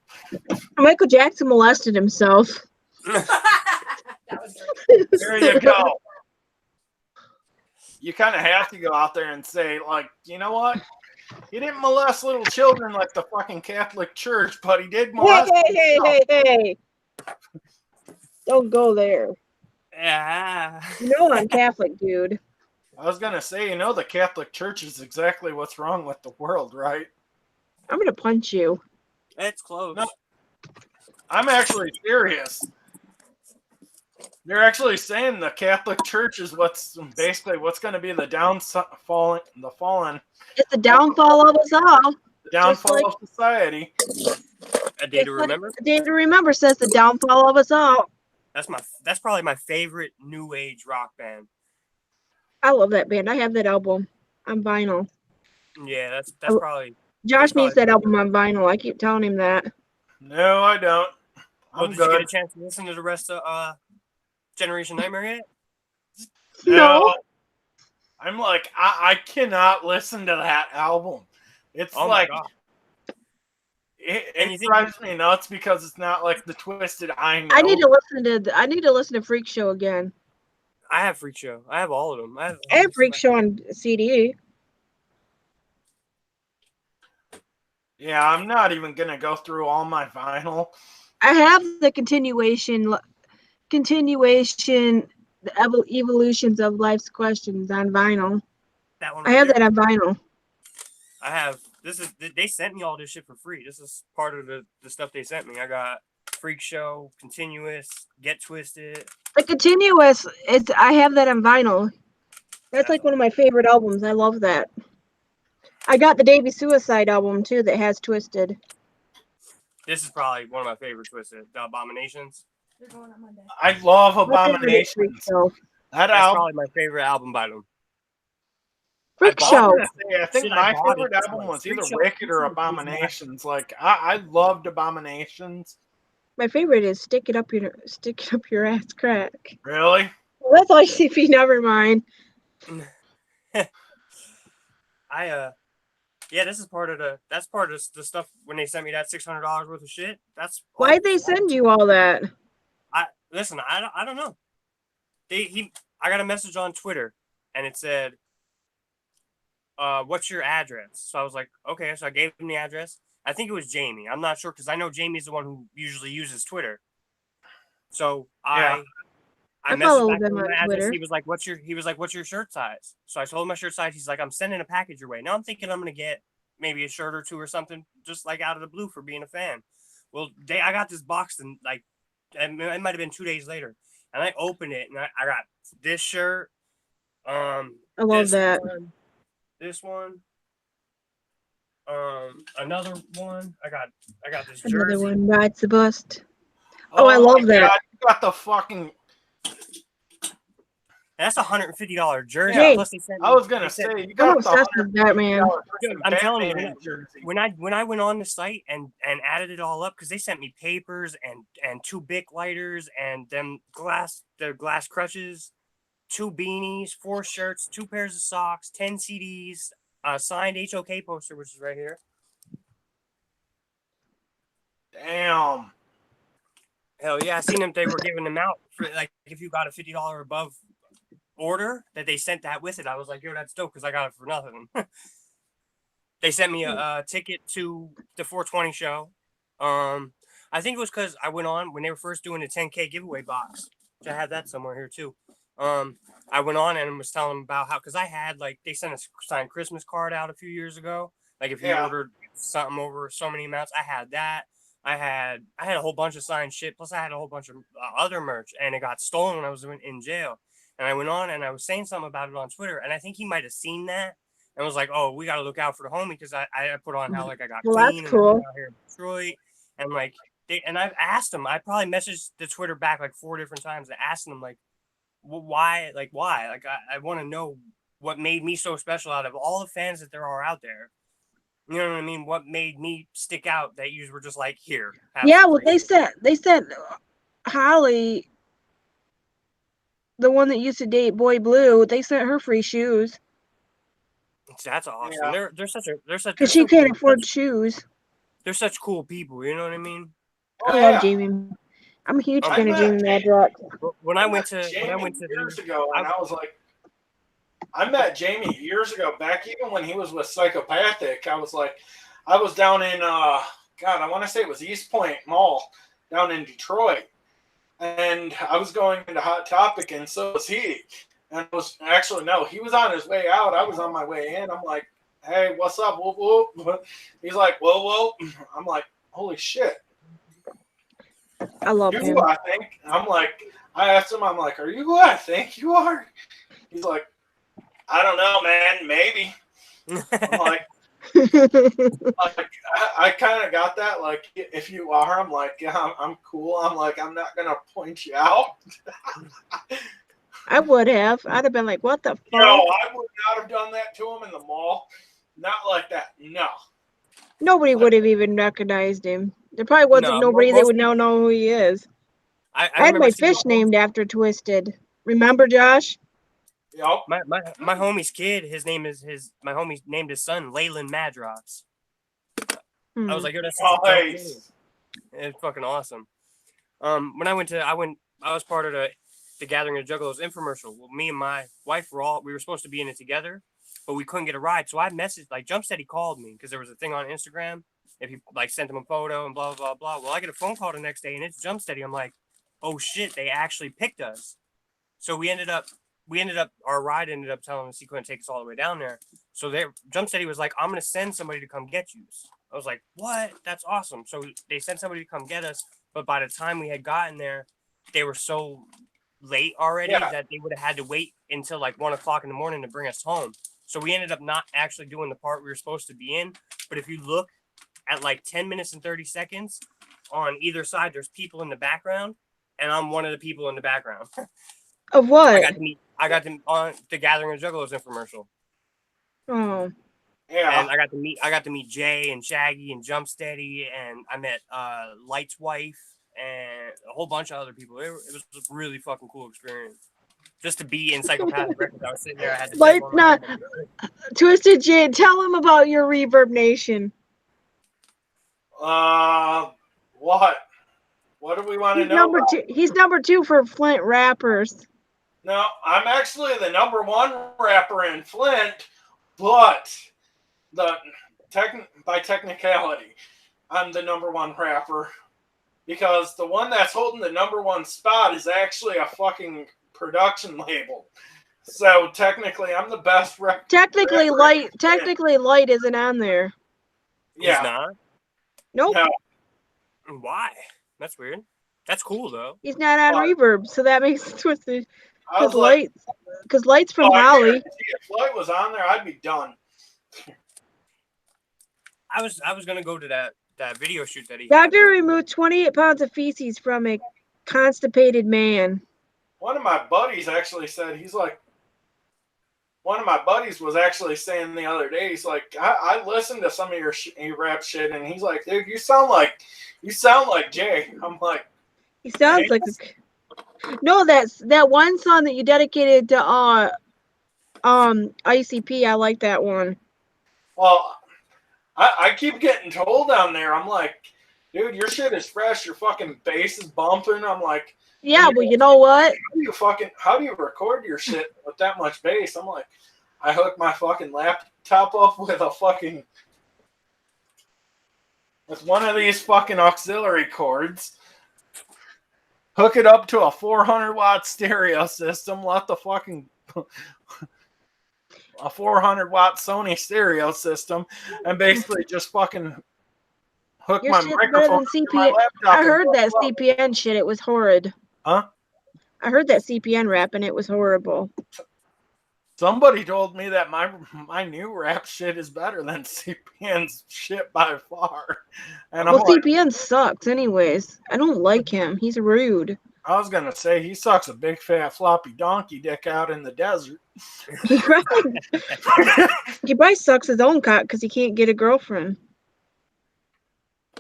Michael Jackson molested himself. There you go. You kind of have to go out there and say, like, you know what? He didn't molest little children like the fucking Catholic Church, but he did molest Hey. Don't go there. Yeah. You know I'm Catholic, dude. I was going to say, you know, the Catholic Church is exactly what's wrong with the world, right? I'm going to punch you. It's close. No, I'm actually serious. They're actually saying the Catholic Church is what's going to be the fallen. It's the downfall of us all. The downfall of society. A Day to Remember? A Day to Remember says the downfall of us all. That's probably my favorite new age rock band. I love that band. I have that album on vinyl. Yeah, that's probably. Josh needs that album on vinyl. I keep telling him that. No, I don't. I'm did good. you get a chance to listen to the rest of Generation Nightmare yet? No. I'm like, I cannot listen to that album. It's Oh like, my God. it drives me nuts because it's not like the Twisted I Know. I need to listen to Freak Show again. I have Freak Show. I have all of them. I have Freak Show on CD. Yeah, I'm not even gonna go through all my vinyl. I have the the evolutions of life's questions on vinyl. That one I have there? that on vinyl. I have. They sent me all this shit for free. This is part of the stuff they sent me. I got Freak Show, Continuous, Get Twisted. The Continuous, I have that on vinyl. That's like one of my favorite albums. I love that. I got the Davey Suicide album too that has Twisted. This is probably one of my favorite Twisted. The Abominations. I love Abominations. That's probably my favorite album by them. Freak Show. I think my favorite album was either Wicked or Abominations. Like I loved Abominations. My favorite is Stick It Up Your Ass Crack. Really? Well, that's ICP. Never mind. Yeah, this is part of the stuff when they sent me that $600 worth of shit. That's why'd they send you all that? I don't know. I got a message on Twitter and it said, what's your address? So I was like, okay, so I gave him the address. I think it was Jamie. I'm not sure because I know Jamie's the one who usually uses Twitter. So I messaged back on my address. He was like, what's your shirt size? So I told him my shirt size. He's like, I'm sending a package your way. Now I'm thinking I'm gonna get maybe a shirt or two or something, just like out of the blue for being a fan. Well, I got this box and like it might have been 2 days later, and I opened it and I got this shirt. I love that. This one. Another one. I got this jersey. Another one rides the bust. Oh, I love that. God, you got the fucking. That's $150 jersey. Yeah. Plus they sent me, I was gonna say you got the Batman. I'm telling you, when I went on the site and added it all up because they sent me papers and 2 Bic lighters and them glass crutches, 2 beanies, 4 shirts, 2 pairs of socks, 10 CDs, a signed HOK poster, which is right here. Damn. Hell yeah, I seen them. They were giving them out for like if you got a $50 above order that they sent that with it. I was like, yo, that's dope because I got it for nothing. They sent me a ticket to the 420 show. I think it was because I went on when they were first doing the 10K giveaway box. I had that somewhere here too. I went on and was telling them about how because I had like they sent a signed Christmas card out a few years ago. Like if you ordered something over so many amounts, I had that. I had a whole bunch of signed shit. Plus I had a whole bunch of other merch, and it got stolen when I was in jail. And I went on and I was saying something about it on Twitter, and I think he might have seen that and was like, "Oh, we got to look out for the homie," because I put on how like I got clean that's cool. and out here in Detroit, and like I've asked him. I probably messaged the Twitter back like 4 different times, asking him like, why? Like I want to know what made me so special out of all the fans that there are out there. You know what I mean? What made me stick out that you were just like, here. Yeah, well, they sent Holly, the one that used to date Boy Blue, they sent her free shoes. That's awesome. Yeah. They're such because she can't afford shoes. They're such cool people. You know what I mean? I love Jamie. I'm a huge fan of Jamie Madrox. When I went to years ago, and I was like, I met Jamie years ago, back even when he was with Psychopathic. I was down in, God, I want to say it was East Point Mall down in Detroit. And I was going into Hot Topic, and so was he. And he was on his way out. I was on my way in. I'm like, hey, what's up? Whoop, whoop. He's like, whoa, whoa. I'm like, holy shit. I love him. Who I think? I asked him, I'm like, are you who I think you are? He's like, I don't know, man. Maybe. I'm like, I kind of got that. Like, if you are, I'm like, yeah, I'm cool. I'm like, I'm not going to point you out. I would have. I'd have been like, what the fuck? No, I would not have done that to him in the mall. Not like that. No. Nobody would have even recognized him. There probably wasn't No, nobody that most would people- know who he is. I I had remember my seeing fish named after Twisted. Remember, Josh? Yep. my homie's kid. My homie named his son Leyland Madrox. I was like, yo, that's such a dope name. Nice. It's fucking awesome. When I was part of the Gathering of Juggalos infomercial. Well, me and my wife we were supposed to be in it together, but we couldn't get a ride. So I messaged, like, Jump Steady called me because there was a thing on Instagram. If you like sent him a photo and blah, blah, blah. Well, I get a phone call the next day and it's Jump Steady. I'm like, oh shit, they actually picked us. So our ride ended up telling us he couldn't take us all the way down there. So Jump Steady was like, I'm going to send somebody to come get you. I was like, what? That's awesome. So they sent somebody to come get us. But by the time we had gotten there, they were so late already that they would have had to wait until like 1 o'clock in the morning to bring us home. So we ended up not actually doing the part we were supposed to be in. But if you look at like 10 minutes and 30 seconds on either side, there's people in the background. And I'm one of the people in the background. Of what? I got to on the Gathering of Juggalos infomercial. Oh. Yeah. And I got to meet Jay and Shaggy and Jump Steady, and I met Light's wife and a whole bunch of other people. It was a really fucking cool experience. Just to be in Psychopathic Records, I was sitting there. I had to Twisted J. Tell him about your Reverb Nation. What? What do we want to know? He's number 2 for Flint rappers. No, I'm actually the number 1 rapper in Flint, but by technicality, I'm the number 1 rapper because the one that's holding the number 1 spot is actually a fucking production label. So technically, I'm the best rapper. Technically, Light isn't on there. Yeah. He's not? Nope. No. Why? That's weird. That's cool though. He's not on Reverb, so that makes it Twisted. Because like, Light's from Holly. If Light was on there, I'd be done. I was gonna go to that video shoot that he Doctor removed 28 pounds of feces from a constipated man. One of my buddies actually said one of my buddies was actually saying the other day, he's like, I listened to some of your rap shit, and he's like, dude, you sound like Jay. I'm like, he sounds like no, that's that one song that you dedicated to ICP. I like that one. Well, I keep getting told down there, I'm like, dude, your shit is fresh, your fucking bass is bumping. I'm like, yeah, well, you know what? How do you record your shit with that much bass? I'm like, I hook my fucking laptop up with one of these fucking auxiliary cords, hook it up to a 400-watt stereo system, let the fucking a 400-watt Sony stereo system, and basically just fucking hook my microphone to my laptop. I heard that CPN shit. It was horrid. Huh? I heard that CPN rap, and it was horrible. Somebody told me that my new rap shit is better than CPN's shit by far. And CPN sucks anyways. I don't like him. He's rude. I was going to say, he sucks a big fat floppy donkey dick out in the desert. He probably sucks his own cock because he can't get a girlfriend.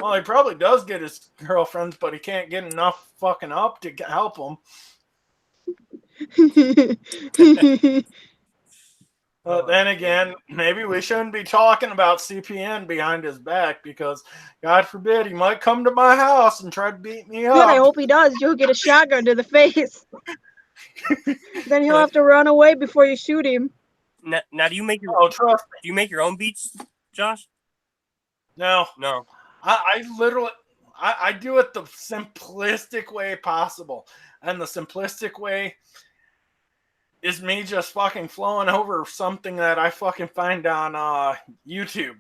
Well, he probably does get his girlfriends, but he can't get enough fucking up to help them. But then again, maybe we shouldn't be talking about CPN behind his back because, God forbid, he might come to my house and try to beat me up. Good, I hope he does. You'll get a shotgun to the face. Then he'll have to run away before you shoot him. Now, do you make your own beats, Josh? No. I I do it the simplistic way possible, and the simplistic way is me just fucking flowing over something that I fucking find on YouTube.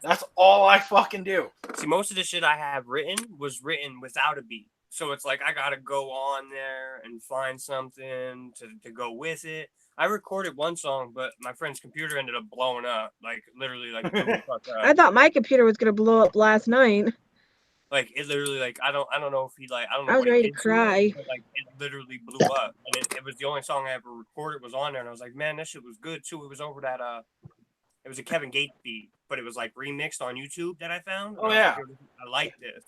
That's all I fucking do. See, most of the shit I have was written without a beat. So it's like I gotta go on there and find something to go with it. I recorded one song, but my friend's computer ended up blowing up. Like literally, like I thought my computer was gonna blow up last night. Like it literally, like I don't know if he like I don't know. I was ready to cry. But, like it literally blew up, and it was the only song I ever recorded was on there, and I was like, man, that shit was good too. It was over that it was a Kevin Gates beat. but it was like remixed on YouTube that I found. Oh yeah, I liked this.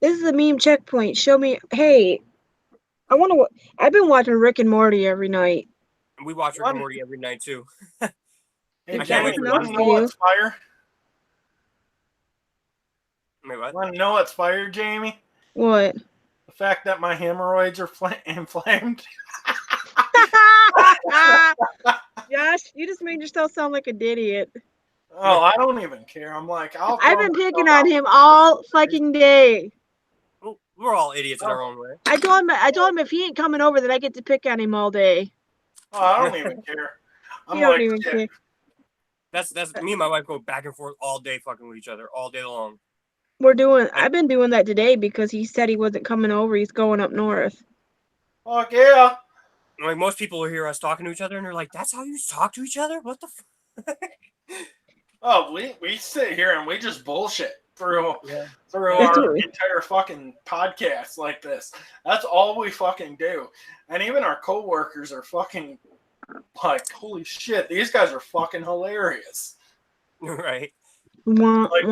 This is a meme checkpoint. Show me. Hey, I've been watching Rick and Morty every night. We watch Rick and Morty every night too. Hey, I can't wait Jamie, for want to know what's fire? Wait, what? Want to know what's fire, Jamie? What? The fact that my hemorrhoids are inflamed. Josh, you just made yourself sound like an idiot. Oh, I don't even care. I'm like, I've been picking on him all fucking day. We're all idiots in our own way. I told him if he ain't coming over, then I get to pick on him all day. Oh, I don't even care. You don't even care. That's me and my wife go back and forth all day fucking with each other all day long. I've been doing that today because he said he wasn't coming over. He's going up north. Fuck yeah. Like most people will hear us talking to each other and they're like, that's how you talk to each other? What the fuck? Oh, we sit here and we just bullshit through our entire fucking podcast like this. That's all we fucking do. And even our coworkers are fucking like, holy shit, these guys are fucking hilarious. Right. Like,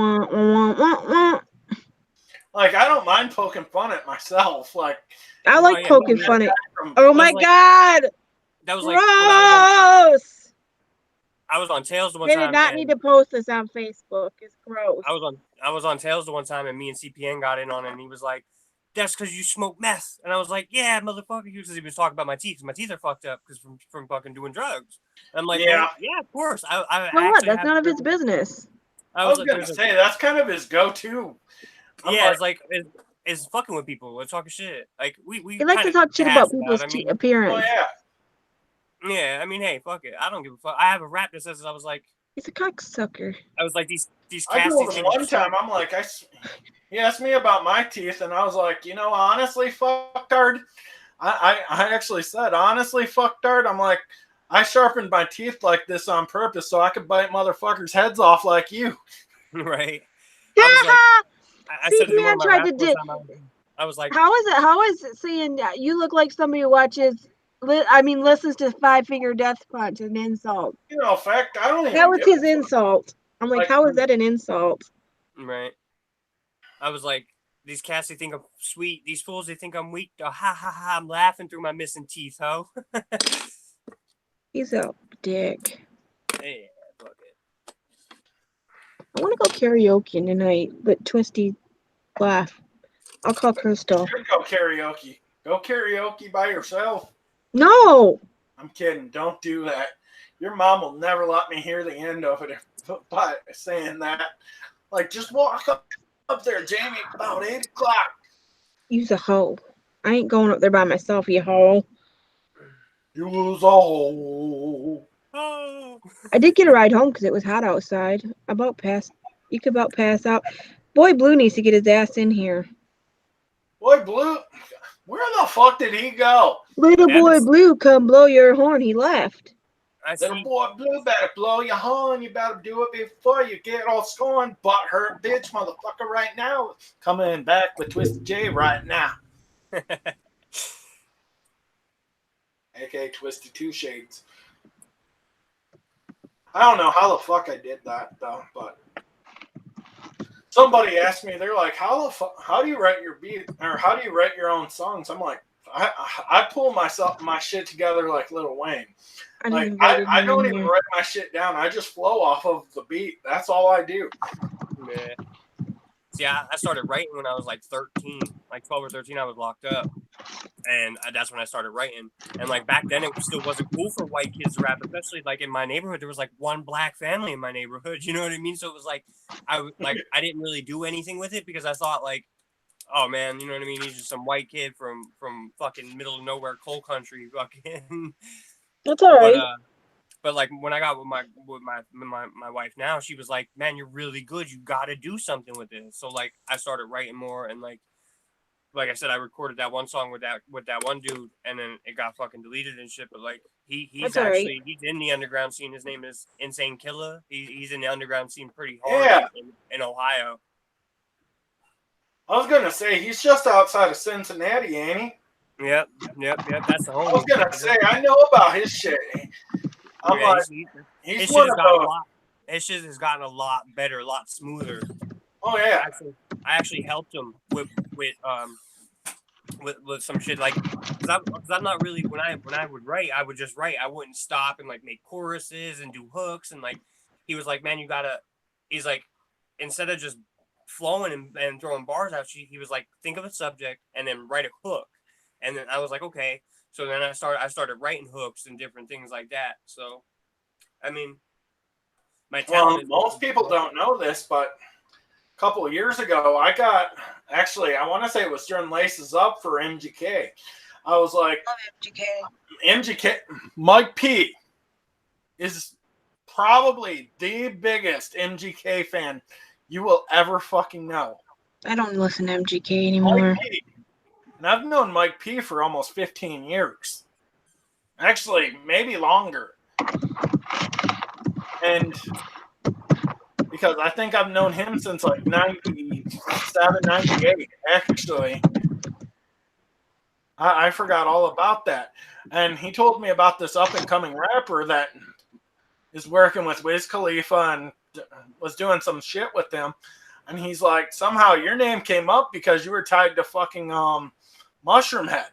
I don't mind poking fun at myself. Like, I like poking fun at. Oh my god! That was like gross. I was on Tails the one they time. They did not need to post this on Facebook. It's gross. I was on Tails the one time, and me and CPN got in on it, and he was like, "That's because you smoke meth." And I was like, "Yeah, motherfucker," because he was talking about my teeth. My teeth are fucked up because from fucking doing drugs. And I'm like, yeah, well, yeah, of course. Well, what? That's none of his business. I was gonna say that's kind of his go-to. Yeah, it's like it's fucking with people. We're talking shit. Like we he likes to talk shit about people's appearance. Oh yeah. Yeah, I mean, hey, fuck it. I don't give a fuck. I have a rap that says I was like, he's a cocksucker. I was like these I told him one time, I'm like, he asked me about my teeth, and I was like, you know, honestly, fucktard. I actually said, honestly, fucktard. I'm like, I sharpened my teeth like this on purpose so I could bite motherfuckers' heads off like you. Right. I said to man tried to do. I was like, how is it saying you look like somebody who watches? Listens to Five Finger Death Punch, an insult. You know, fact, I don't even. That was his insult. I'm like, how is that an insult? Right. I was like, these cats, they think I'm sweet. These fools, they think I'm weak. Oh, ha ha ha! I'm laughing through my missing teeth, ho. He's a dick. Yeah, fuck it. I want to go karaoke tonight, but Twisty laugh. I'll call Crystal. Sure, go karaoke. Go karaoke by yourself. No. I'm kidding. Don't do that. Your mom will never let me hear the end of it by saying that. Like, just walk up there, Jamie, about 8 o'clock. You's a hoe. I ain't going up there by myself, you hoe. You was a hoe. Oh. I did get a ride home because it was hot outside. You could about pass out. Boy Blue needs to get his ass in here. Boy Blue? Where the fuck did he go? Little boy Blue, come blow your horn. He left. Little boy Blue better blow your horn. You better do it before you get all scorned. Butt hurt bitch motherfucker right now. Coming back with Twisted J right now. AKA Twisted Two Shades. I don't know how the fuck I did that though, but somebody asked me, they're like, how do you write your beat, or how do you write your own songs? I'm like, I pull my shit together like Lil Wayne. I don't even write my shit down. I just flow off of the beat. That's all I do. Yeah. See, I started writing when I was like 13, like 12 or 13. I was locked up, and that's when I started writing. And like back then, it still wasn't cool for white kids to rap, especially like in my neighborhood. There was like one black family in my neighborhood. You know what I mean? So it was like I didn't really do anything with it because I thought like, oh man, you know what I mean? He's just some white kid from fucking middle of nowhere, coal country, fucking. That's all right. But like when I got with my wife now, she was like, "Man, you're really good. You got to do something with this." So like I started writing more, and like I said, I recorded that one song with that one dude, and then it got fucking deleted and shit. But like he's in the underground scene. His name is Insane Killer. He's in the underground scene pretty hard in Ohio. I was gonna say he's just outside of Cincinnati, ain't he? Yep. That's the whole. I was gonna say I know about his shit. I'm Yeah, like, his he's shit one has of gotten a those. lot. His shit has gotten a lot better, a lot smoother. Oh yeah. I actually helped him with some shit, like, because I'm not really, when I would write, I would just write. I wouldn't stop and like make choruses and do hooks, and like he was like, man, you gotta. He's like, instead of just flowing and throwing bars out, he was like, think of a subject and then write a hook, and then I was like, okay. So then I started writing hooks and different things like that. So, I mean, my talent is most people don't know this, but a couple of years ago, I want to say it was during Laces Up for MGK. I was like, MGK, Mike P is probably the biggest MGK fan you will ever fucking know. I don't listen to MGK anymore. And I've known Mike P for almost 15 years. Actually, maybe longer. And because I think I've known him since like 97, 98, actually. I forgot all about that. And he told me about this up-and-coming rapper that is working with Wiz Khalifa and was doing some shit with them. And he's like, somehow your name came up because you were tied to fucking Mushroom Head.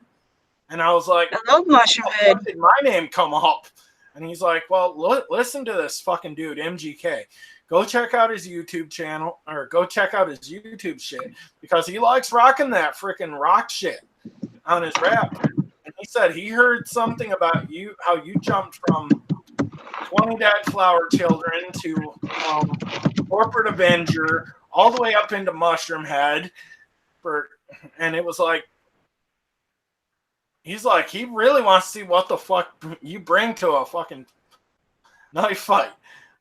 And I was like, I love Mushroom Head. How did my name come up? And he's like, well, listen to this fucking dude, MGK. Go check out his YouTube channel, or go check out his YouTube shit, because he likes rocking that freaking rock shit on his rap. And he said he heard something about you, how you jumped from 20 Dead Flower Children to Corporate Avenger, all the way up into Mushroom Head. And it was like, he's like, he really wants to see what the fuck you bring to a fucking knife fight.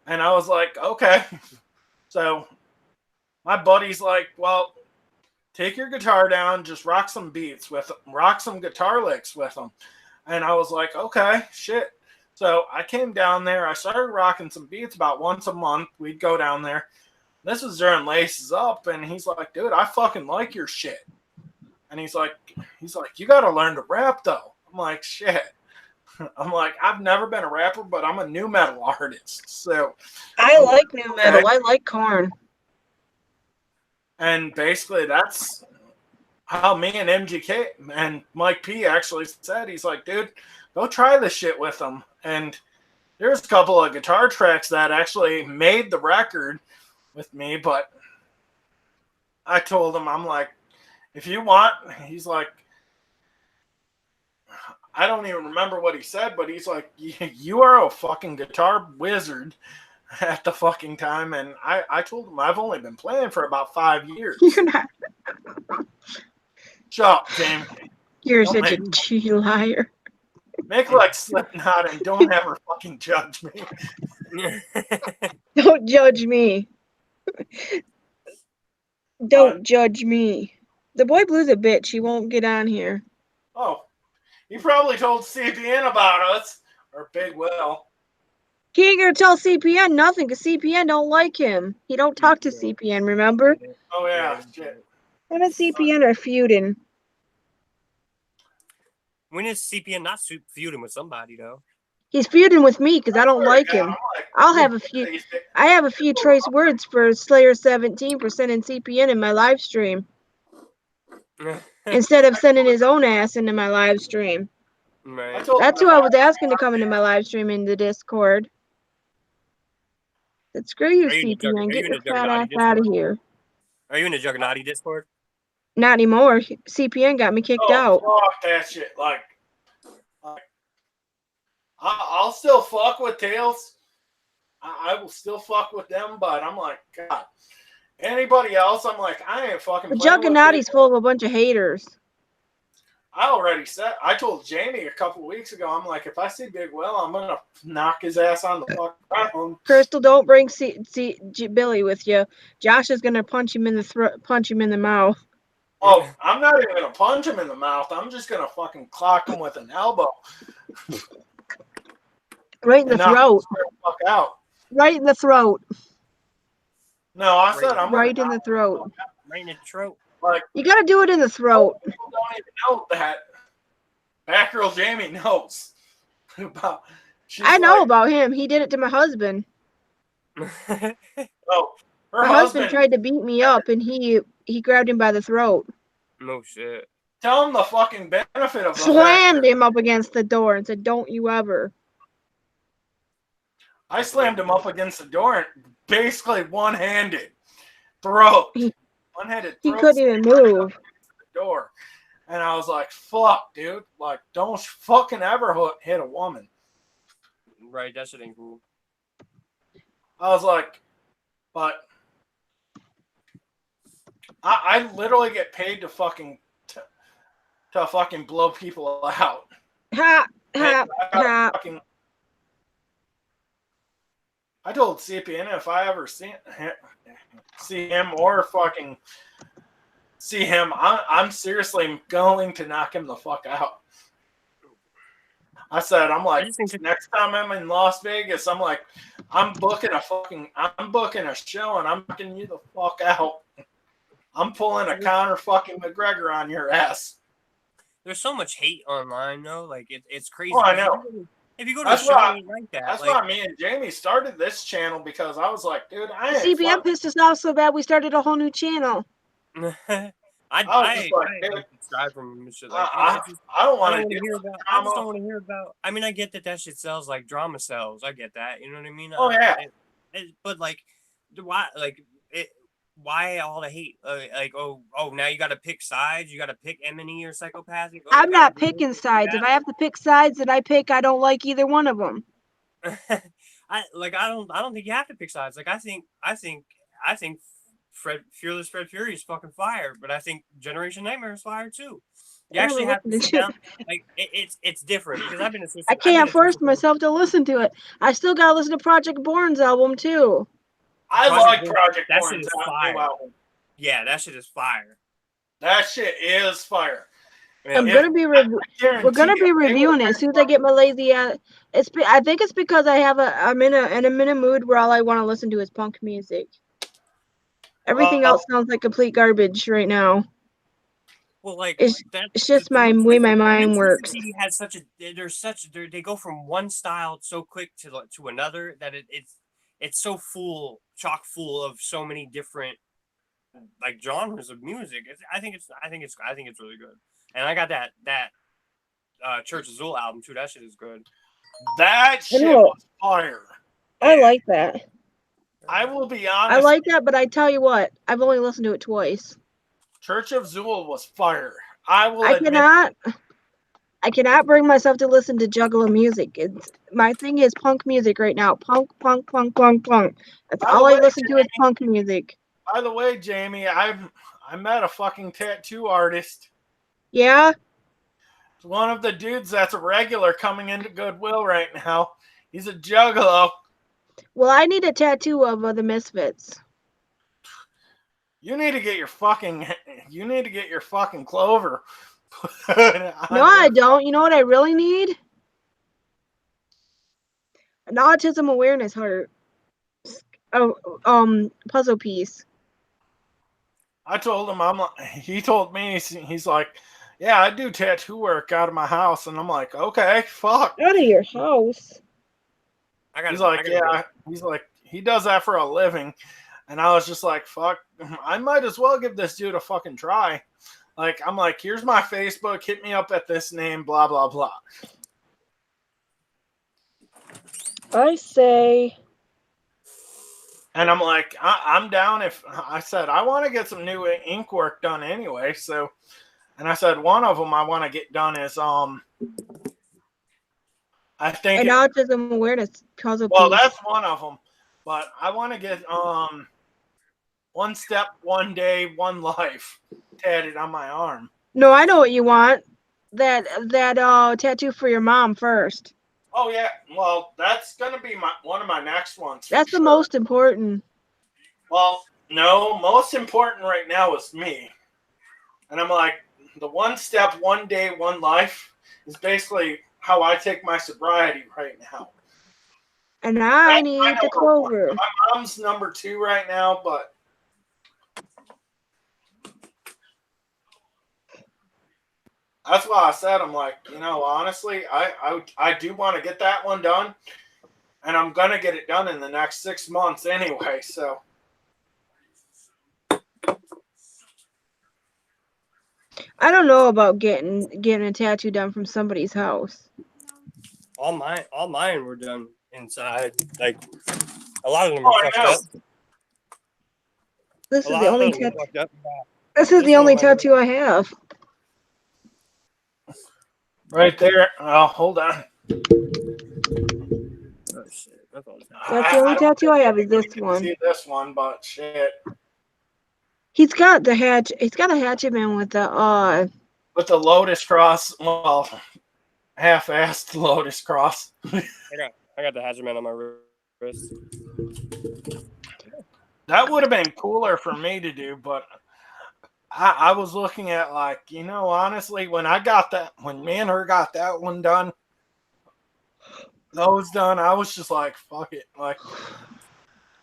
And I was like, okay. So my buddy's like, well, take your guitar down, just rock some beats with them, rock some guitar licks with them. And I was like, okay, shit. So I came down there. I started rocking some beats about once a month. We'd go down there. This was during Laces Up. And he's like, dude, I fucking like your shit. And he's like, you got to learn to rap, though. I'm like, shit. I'm like, I've never been a rapper, but I'm a new metal artist. So I like new metal. I like Korn. And basically, that's how me and MGK and Mike P actually said. He's like, dude, go try this shit with them. And there's a couple of guitar tracks that actually made the record with me, but I told him, I'm like, if you want, he's like, I don't even remember what he said, but he's like, you are a fucking guitar wizard at the fucking time. And I told him I've only been playing for about 5 years. You're not. Shut up, Jamie. You're such a liar. Make like Slipknot and don't ever fucking judge me. Don't judge me. Don't judge me. The boy Blue's a bitch. He won't get on here. Oh, he probably told CPN about us, or Big Will. He ain't gonna tell CPN nothing because CPN don't like him. He don't talk to CPN, remember? Oh yeah, shit. Him and CPN are feuding. When is CPN not feuding with somebody though? He's feuding with me because I don't like him. I have a few choice words for Slayer 17 for sending CPN in my live stream. Instead of sending his own ass into my live stream. Right. That's who I was asking to come into my live stream in the Discord. But screw you, CPN. Get your fat ass out of here. Are you in the Juggernaut Discord? Not anymore. CPN got me kicked out. Fuck that shit. Like I'll still fuck with Tails. I will still fuck with them, but I'm like, God. Anybody else, I'm like, I ain't fucking. The Juggernaut's full of a bunch of haters. I already said. I told Jamie a couple weeks ago. I'm like, if I see Big Will, I'm gonna knock his ass on the fucking ground. Crystal, don't bring Billy with you. Josh is gonna punch him in the mouth. Oh, I'm not even gonna punch him in the mouth. I'm just gonna fucking clock him with an elbow. Right in the throat. Fuck out. Right in the throat. No, I said I'm right in the throat. Right in the throat. Like, you gotta do it in the throat. People don't even know that Batgirljamie knows about I know about him. He did it to my husband. Oh, her my husband tried to beat me up, and he grabbed him by the throat. No shit. Tell him the fucking benefit of the slammed him up against the door and said, "Don't you ever." I slammed him up against the door and basically one-handed throat. One-handed throat. He couldn't even move. The door. And I was like, fuck, dude. Like, don't fucking ever hit a woman. Right, that shit ain't cool. I was like, but I literally get paid to fucking blow people out. Ha, ha, ha. I told CPN if I ever see him or fucking see him, I'm seriously going to knock him the fuck out. I said, I'm like, next time I'm in Las Vegas, I'm like, I'm booking a show and I'm knocking you the fuck out. I'm pulling a Conor fucking McGregor on your ass. There's so much hate online, though. Like, it's crazy. Oh, I know. If you go to a show like that. That's why me and Jamie started this channel, because I was like, dude, CPM pissed us off so bad we started a whole new channel. I subscribe from shit like I don't want to hear about. I just don't want to hear about. I mean, I get that shit sells, like drama sells. I get that. You know what I mean? Oh yeah. But like, why all the hate? Now you got to pick sides. You got to pick M&E or Psychopathic. I'm not picking sides. If I have to pick sides that I pick, I don't like either one of them. I don't think you have to pick sides. Like, I think Fearless Fred Fury is fucking fire, but I think Generation Nightmare is fire too. You actually have to sit down. Like, it's different, because I've been I can't force myself to listen to it. I still gotta listen to Project Born's album too. I like Project Born's album. Yeah, that shit is fire. That shit is fire. We're gonna be reviewing it as soon as I get my lazy ass. I think it's because I'm in a mood where all I want to listen to is punk music. Everything else sounds like complete garbage right now. Well, like, it's just my mind works. Has they go from one style so quick to another that it's so chock full of so many different like genres of music. I think it's really good. And I got that Church of Zool album too. That shit is good. That shit was fire. I like that. I will be honest. I like that, but I tell you what, I've only listened to it twice. Church of Zool was fire. I cannot bring myself to listen to Juggalo music. My thing is punk music right now. Punk. That's all I listen to is punk music. By the way, Jamie, I met a fucking tattoo artist. Yeah? One of the dudes that's a regular coming into Goodwill right now. He's a juggalo. Well, I need a tattoo of the Misfits. You need to get your fucking Clover. No, I don't. You know what I really need? An autism awareness heart. Puzzle piece. I told him, he told me, he's like, yeah, I do tattoo work out of my house. And I'm like, okay, fuck. Out of your house? He's like, he does that for a living. And I was just like, fuck, I might as well give this dude a fucking try. Like, I'm like, here's my Facebook, hit me up at this name, blah, blah, blah. I say. And I'm like, I'm down if, I said, I want to get some new ink work done anyway. So, and I said, one of them I want to get done is, I think. An autism awareness puzzle piece. Well, that's one of them. But I want to get, one step, one day, one life tatted on my arm. No, I know what you want. That tattoo for your mom first. Oh yeah, well that's gonna be one of my next ones. That's the most important. Well, no, most important right now is me. And I'm like, the one step, one day, one life is basically how I take my sobriety right now. And I need the Clover. My mom's number 2 right now, but That's why I said, I'm like, honestly, I do want to get that one done. And I'm going to get it done in the next 6 months anyway, so. I don't know about getting a tattoo done from somebody's house. All mine were done inside. Like, a lot of them were fucked up. This is the only tattoo. This is This the one only right tattoo I have. Right there. Oh, hold on. Oh, shit. That's the only tattoo I have is this one. See this one, but shit. He's got the hatch. He's got a hatchet man with the Lotus cross. Well, half-assed Lotus cross. I got the hatchet man on my wrist. That would have been cooler for me to do, but I was looking at, like, honestly, when me and her got that one done, I was just like, fuck it. Like,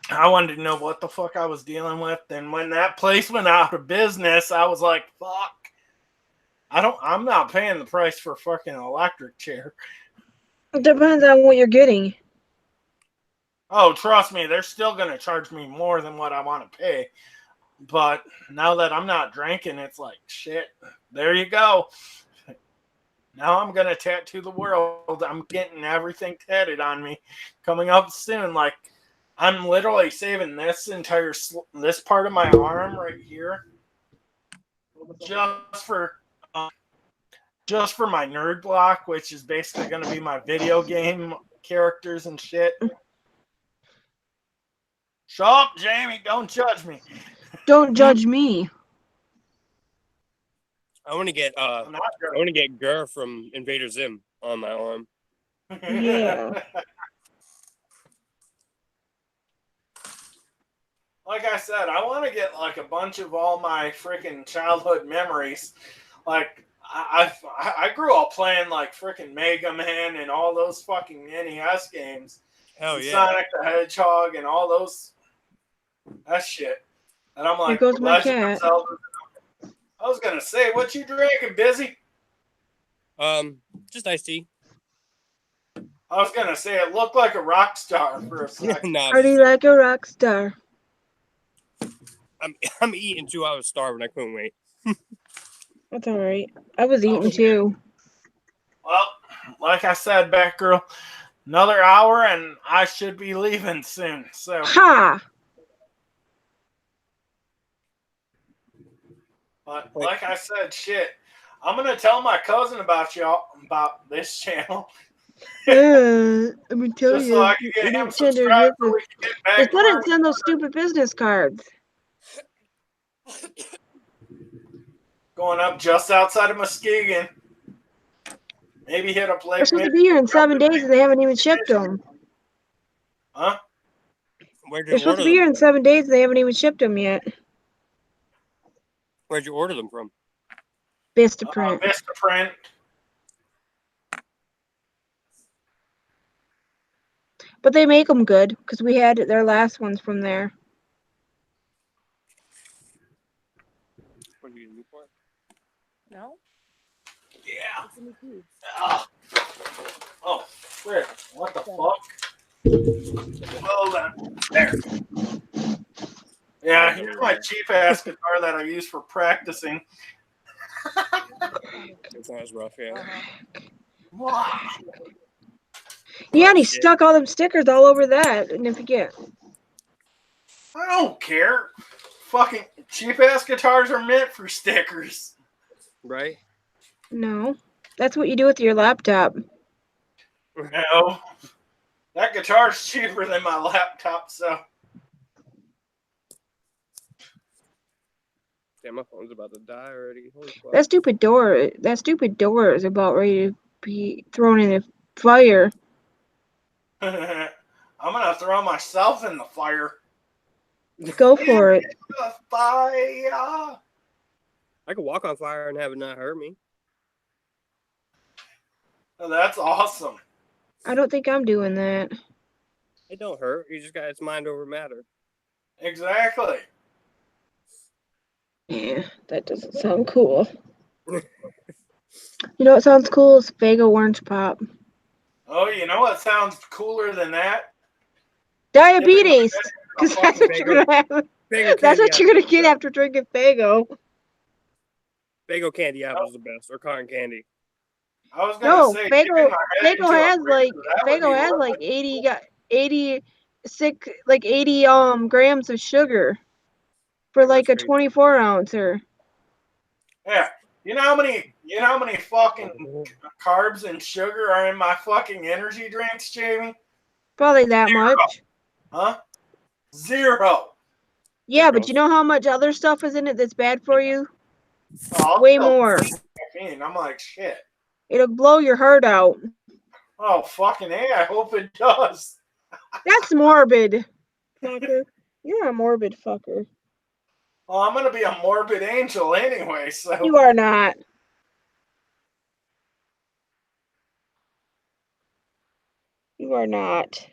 I wanted to know what the fuck I was dealing with. And when that place went out of business, I was like, fuck. I'm not paying the price for a fucking electric chair. It depends on what you're getting. Oh, trust me, they're still going to charge me more than what I want to pay. But now that I'm not drinking, it's like, shit, there you go. Now I'm going to tattoo the world. I'm getting everything tatted on me coming up soon. Like, I'm literally saving this part of my arm right here just for my nerd block, which is basically going to be my video game characters and shit. Shut up, Jamie. Don't judge me. Don't judge me. I want to get Gur from Invader Zim on my arm. Yeah. Like I said, I want to get like a bunch of all my freaking childhood memories. Like I grew up playing like freaking Mega Man and all those fucking NES games. Hell yeah. Sonic the Hedgehog and all those. That shit. And I'm like, here goes my cat. I was gonna say, what you drinking, Busy? Just iced tea. I was gonna say it looked like a rock star for a second. Party like a rock star. I'm eating too. I was starving. I couldn't wait. That's all right. I was eating too. Well, like I said, Batgirl, another hour and I should be leaving soon. So. Ha! But like I said, shit, I'm gonna tell my cousin about this channel. Let me tell Just you. so I can get him subscribed so we can get back. Just let it send those stupid business cards. Going up just outside of Muskegon. Maybe hit a place. They're supposed to be here in 7 days and they haven't even shipped them. Huh? They're supposed to be here in 7 days and they haven't even shipped them yet. Where'd you order them from? Vistaprint. Vistaprint. But they make them good because we had their last ones from there. What are you gonna do for it? No? Yeah. Oh, where? What the fuck? Hold on. There. Yeah, here's my cheap ass guitar that I use for practicing. It's not as rough, yeah. Yeah, and he stuck all them stickers all over that. And if you get. I don't care. Fucking cheap ass guitars are meant for stickers. Right? No. That's what you do with your laptop. No. That guitar's cheaper than my laptop, so. Damn, my phone's about to die already. Holy fuck. That stupid door is about ready to be thrown in the fire. I'm gonna throw myself in the fire. Go for it. The fire. I could walk on fire and have it not hurt me. Oh, that's awesome. I don't think I'm doing that. It don't hurt. You just got it's mind over matter. Exactly. Yeah, that doesn't sound cool. You know what sounds cool is Faygo Orange Pop. Oh, you know what sounds cooler than that? Diabetes. Because that's what you're gonna have. That's what you're gonna get after drinking Faygo. Faygo candy apple is the best, or cotton candy. I was gonna say Faygo has like 80 grams of sugar for like a 24 ouncer. Yeah. You know how many fucking carbs and sugar are in my fucking energy drinks, Jamie? Probably that much. Huh? 0. Yeah, but you know how much other stuff is in it that's bad for you? Oh, way more. I'm like, shit. It'll blow your heart out. Oh, fucking A, I hope it does. That's morbid, fucker. You're a morbid fucker. Well, I'm gonna be a morbid angel anyway, so. You are not. You are not.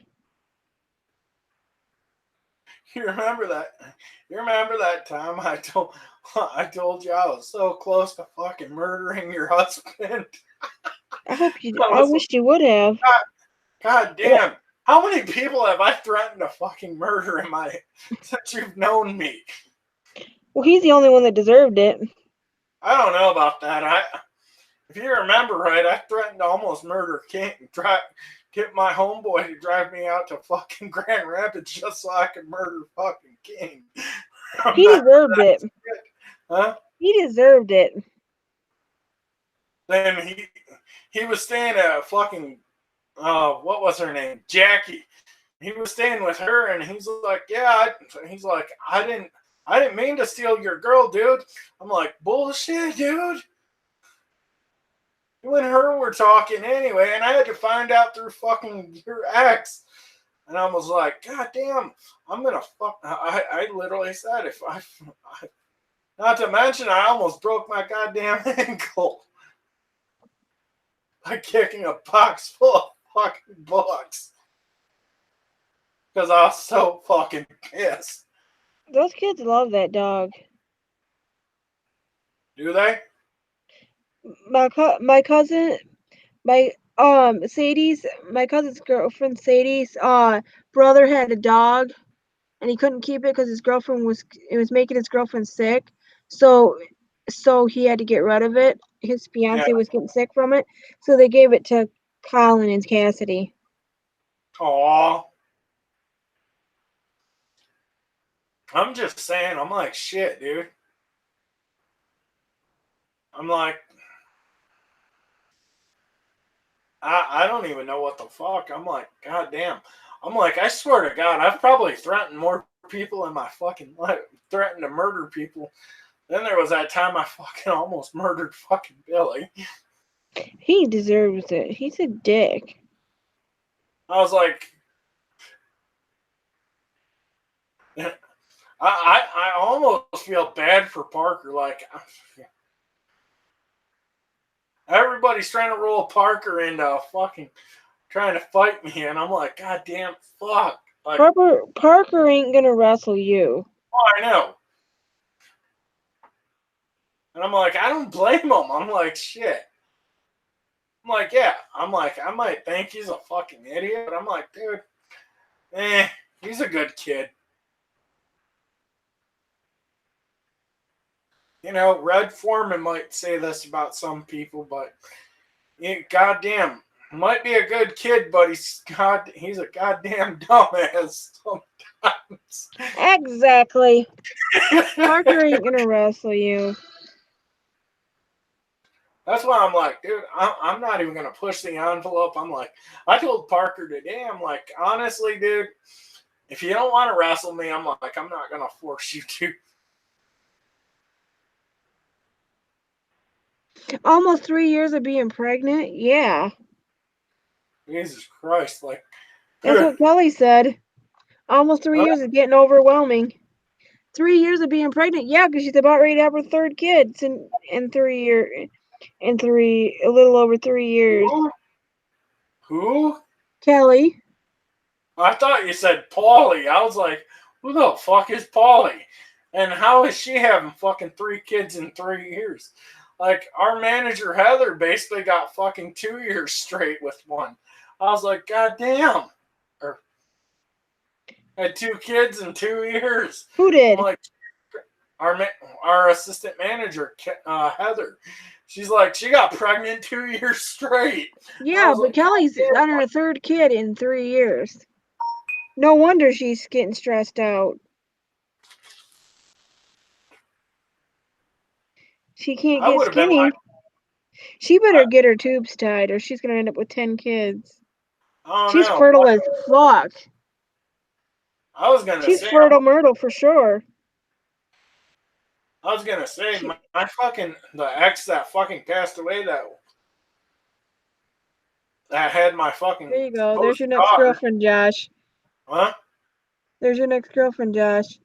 You remember that time I told you I was so close to fucking murdering your husband? I wish you would have. God damn. How many people have I threatened to fucking murder since you've known me? Well, he's the only one that deserved it. I don't know about that. If you remember right, I threatened to almost murder King, get my homeboy to drive me out to fucking Grand Rapids just so I could murder fucking King. He deserved it. Huh? He deserved it. Then he was staying at fucking what was her name? Jackie. He was staying with her, and he's like, yeah. He's like, I didn't mean to steal your girl, dude. I'm like, bullshit, dude. You and her were talking anyway, and I had to find out through fucking your ex. And I was like, God damn, I'm gonna fuck. I literally said, if I not to mention, I almost broke my goddamn ankle by kicking a box full of fucking books because I was so fucking pissed. Those kids love that dog. Do they? My cousin, Sadie's, my cousin's girlfriend Sadie's brother had a dog, and he couldn't keep it because his girlfriend was making his girlfriend sick, so he had to get rid of it. His fiance was getting sick from it, so they gave it to Colin and Cassidy. Aww. I'm just saying, I'm like, shit, dude. I'm like, I don't even know what the fuck. I'm like, God damn. I'm like, I swear to God, I've probably threatened more people in my fucking life, threatened to murder people. Then there was that time I fucking almost murdered fucking Billy. He deserves it. He's a dick. I was like, I almost feel bad for Parker. Like, everybody's trying to roll Parker into fucking trying to fight me, and I'm like, God damn, fuck. Like, Parker ain't gonna wrestle you. Oh, I know. And I'm like, I don't blame him. I'm like, shit. I'm like, yeah. I'm like, I might think he's a fucking idiot, but I'm like, dude, he's a good kid. You know, Red Foreman might say this about some people, but goddamn, might be a good kid, but he's a goddamn dumbass sometimes. Exactly. Parker ain't gonna wrestle you. That's why I'm like, dude, I'm not even going to push the envelope. I'm like, I told Parker today, I'm like, honestly, dude, if you don't want to wrestle me, I'm like, I'm not going to force you to. Almost 3 years of being pregnant? Yeah. Jesus Christ. Like, that's what Kelly said. Almost 3 years is getting overwhelming. 3 years of being pregnant? Yeah, because she's about ready to have her third kid in 3 years. A little over 3 years. Who? Kelly. I thought you said Paulie. I was like, who the fuck is Paulie? And how is she having fucking 3 kids in 3 years? Like, our manager, Heather, basically got fucking 2 years straight with one. I was like, God damn. Or, had 2 kids in 2 years. Who did? I'm like, our assistant manager, Heather. She's like, she got pregnant 2 years straight. Yeah, but like, Kelly's on her 3rd kid in 3 years. No wonder she's getting stressed out. She can't get skinny. She better get her tubes tied or she's going to end up with 10 kids. She's fertile as fuck. I was going to say. She's fertile myrtle for sure. I was going to say, my fucking, the ex that fucking passed away that had my fucking. There you go. There's your next girlfriend, Josh. Huh? There's your next girlfriend, Josh.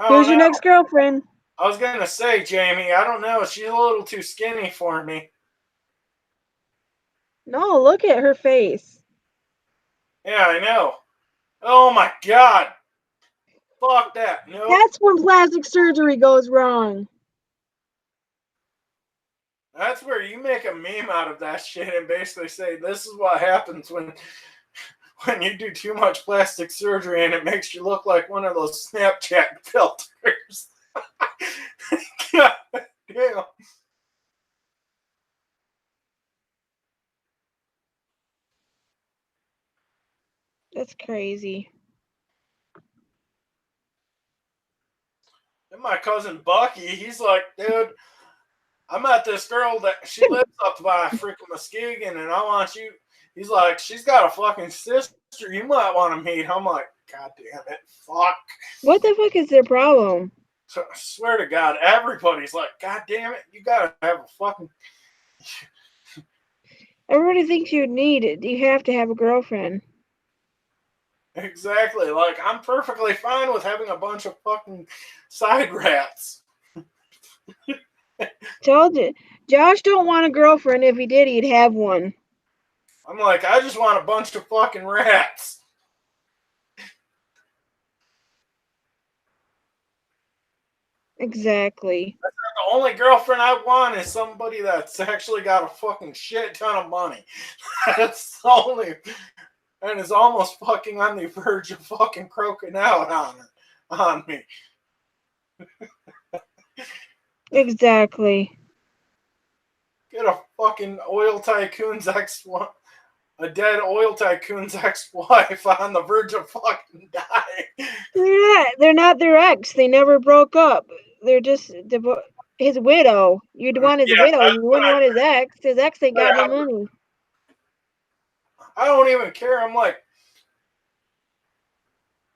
Here's your next girlfriend. I was going to say, Jamie, I don't know. She's a little too skinny for me. No, look at her face. Yeah, I know. Oh, my God. Fuck that. No. That's when plastic surgery goes wrong. That's where you make a meme out of that shit and basically say, this is what happens when you do too much plastic surgery and it makes you look like one of those Snapchat filters. God damn. That's crazy. And my cousin Bucky, he's like, dude, I met this girl that she lives up by freaking Muskegon, and I want you. He's like, she's got a fucking sister. You might want to meet. I'm like, God damn it, fuck. What the fuck is their problem? So, I swear to God, everybody's like, God damn it, you gotta have a fucking. Everybody thinks you need it. You have to have a girlfriend. Exactly. Like, I'm perfectly fine with having a bunch of fucking side rats. Told you. Josh don't want a girlfriend. If he did, he'd have one. I'm like, I just want a bunch of fucking rats. Exactly. The only girlfriend I want is somebody that's actually got a fucking shit ton of money. That's the only... And is almost fucking on the verge of fucking croaking out on me. Exactly. Get a fucking oil tycoon's a dead oil tycoon's ex-wife on the verge of fucking dying. They're not their ex. They never broke up. They're just his widow. You'd want his widow. You wouldn't want his ex. His ex ain't got no money. I don't even care. I'm like,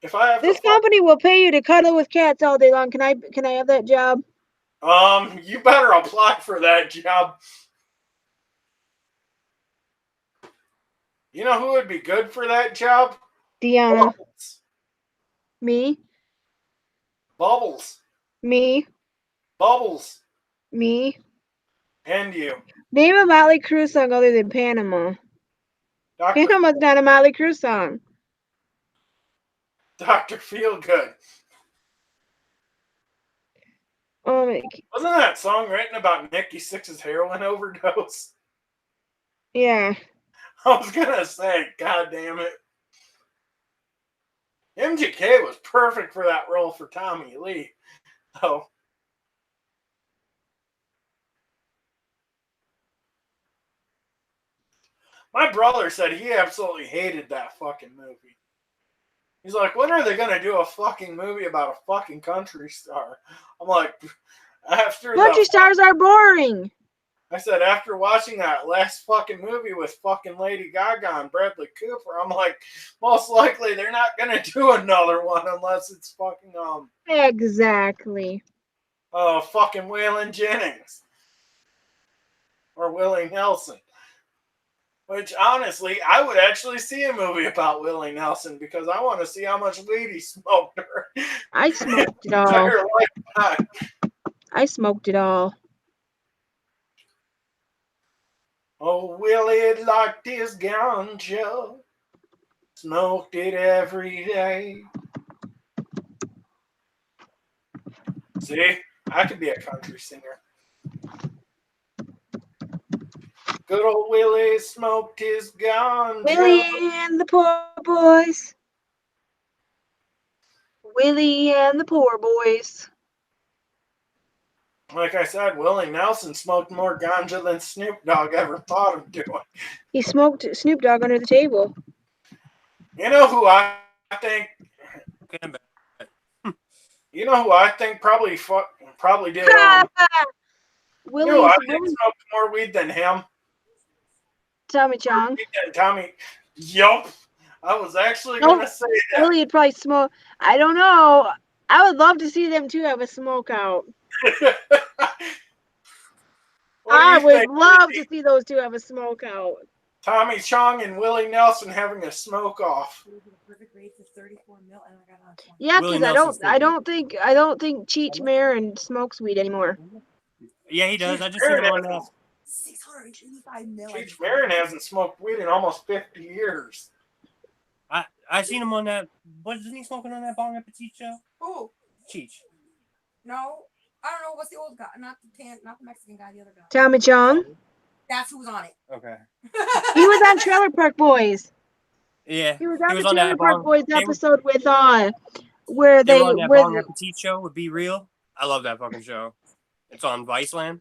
if I have this company will pay you to cuddle with cats all day long. Can I have that job? You better apply for that job. You know who would be good for that job? Deanna. Bubbles. Me. Bubbles. Me. Bubbles. Me. And you. Name a Motley Crue song other than Panama. Panama's not a Motley Crue song. Dr. Feelgood. Wasn't that song written about Nikki Sixx's heroin overdose? Yeah. I was gonna say, God damn it. MGK was perfect for that role for Tommy Lee. So. My brother said he absolutely hated that fucking movie. He's like, when are they going to do a fucking movie about a fucking country star? I'm like, country stars are boring. I said, after watching that last fucking movie with fucking Lady Gaga and Bradley Cooper, I'm like, most likely they're not going to do another one unless it's fucking, Exactly. Fucking Waylon Jennings. Or Willie Nelson. Which, honestly, I would actually see a movie about Willie Nelson because I want to see how much weed he smoked. I smoked it all. I smoked it all. Oh, Willie liked his ganja. Smoked it every day. See? I could be a country singer. Good old Willie smoked his ganja. Willie and the poor boys. Willie and the poor boys. Like I said, Willie Nelson smoked more ganja than Snoop Dogg ever thought of doing. He smoked Snoop Dogg under the table. You know who I think? You know who I think probably did? Willie, you know, I think smoked more weed than him. Tommy Chong. Tommy. Yup. I was actually gonna say that. Willie would probably smoke. I don't know. I would love to see them two have a smoke out. I would love to see those two have a smoke out. Tommy Chong and Willie Nelson having a smoke off. Yeah, because I don't think Cheech Marin smokes weed anymore. Yeah, he does. I just seen him on that. Cheech Marin hasn't smoked weed in almost 50 years. I seen him on that. What isn't he smoking on that Bon Appetit show? Who? Cheech. No, I don't know. What's the old guy? Not the Mexican guy. The other guy. Tommy Chong. That's who's on it. Okay. He was on Trailer Park Boys. Yeah. He was on the Trailer Park Boys episode with where they were on that Bon Appetit show with Be Real. I love that fucking show. It's on Viceland.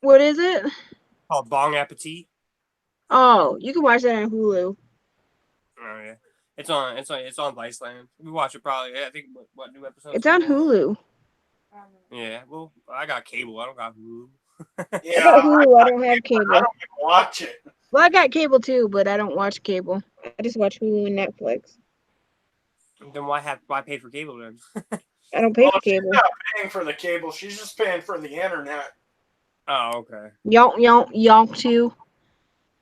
What is it? Called Bon Appetit. Oh, you can watch that on Hulu. Oh yeah. It's on Viceland. We watch it probably. I think what new episode? It's on Hulu. Yeah, well, I got cable. I don't got Hulu. Yeah, I got Hulu. I don't have cable. I don't even watch it. Well, I got cable too, but I don't watch cable. I just watch Hulu and Netflix. Then why pay for cable then? I don't pay for cable. She's not paying for the cable. She's just paying for the internet. Oh, okay. Yonk too.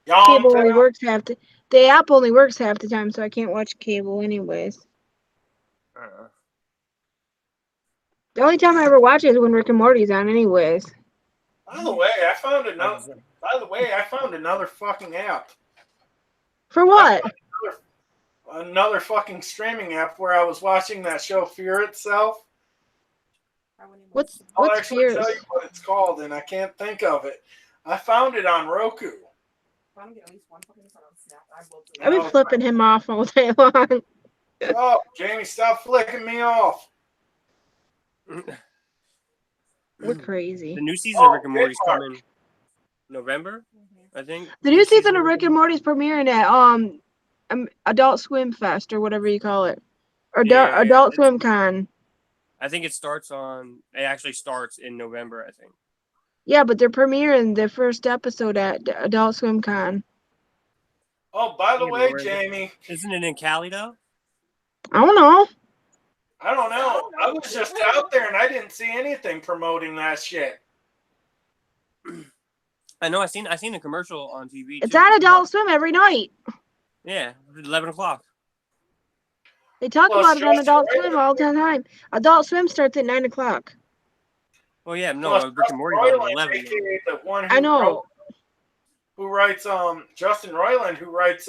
Cable only works half the app only works half the time, so I can't watch cable anyways. The only time I ever watch it is when Rick and Morty's on anyways. By the way, I found another fucking app. For what? Another fucking streaming app where I was watching that show Fear Itself. What's I'll actually Fear? tell you what it's called, and I can't think of it. I found it on Roku. I've been flipping him off all day long. Oh, Jamie, stop flicking me off. We're crazy. The new season of Rick and Morty's coming November, I think. The new season of Rick and Morty's premiering at Adult Swim Fest or whatever you call it, or Adult Swim Con. I think it actually starts in November, I think. Yeah, but they're premiering the first episode at Adult Swim Con. Oh, by the way, Jamie. Isn't it in Cali, though? I don't know. I was just out there and I didn't see anything promoting that shit. I know. I seen a commercial on TV. It's on Adult Swim every night. Yeah, 11 o'clock. They talk about it on Adult Swim all the time. Adult Swim starts at 9 o'clock. Well, yeah, no, Rick and Morty at 11. I know. Who writes Justin Roiland, who writes